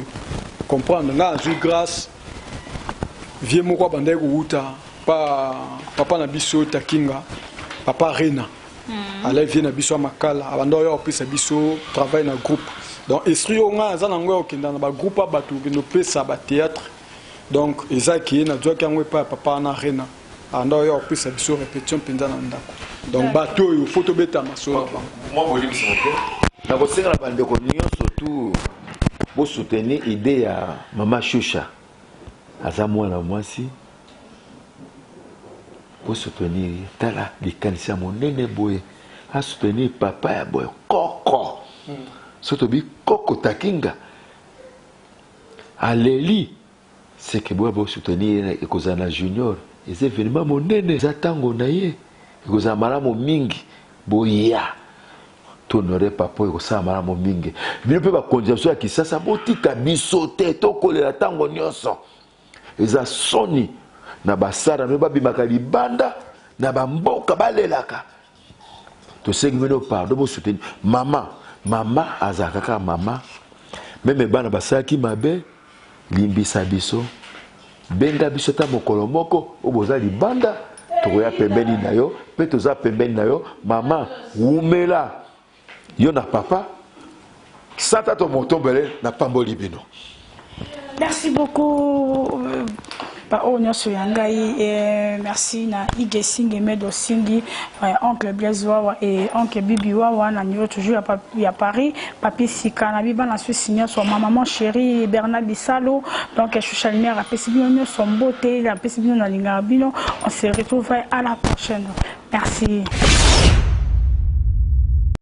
comprendre nga azui grâce vie moko bandai kuuta pa papa na biso Takinga papa Rena ala vie na biso makala abando yo opesa biso travail na groupe donc esprit nga azana ngo okenda na ba groupe abatu no pesa ba théâtre donc ezaki na doa kango pa papa na Rena ando yo opesa biso répétition penza na ndako donc bato yo photo beta masolo moi volim santé na ko senga na bandeko nyonso surtout bo soutenir idée ya mama Choucha aza mwana mwasi bo soutenir tala likanisa monene boye a soutenir papa ya boye koko surtout bi koko Takinga aleli c'est que bo soutenir ekozana junior les événements monene za tango na ye ekozana malamu mingi boya tonorer papa ekosala malamu mingi bino mpe bakondition ya kisasa botika biso te tokolela ntango nyonso eza soni na basara no babimaka libanda na bamboka balelaka tosengi bino pardon bo soutenir mama azalaka kaka mama meme bana basalaki mabe limbisa biso benga biso ta mokolo moko oboza libanda tokoya pembeni na yo mpe toza pembeni na yo mama wumela yo na papa sata to motombele na pamboli bino. Merci beaucoup Onyo Soyangai, merci na Ige Singi Medo Singi, oncle Blaise Wawa et oncle Bibi Wawa, na niveau toujours à Paris, papi Sika, na biba na Suisse signé son maman chérie Bernard Bissalo, donc je suis chalmère, la Pessibino, son beauté, la Pessibino na Lingabino, on se retrouve à la prochaine. Merci.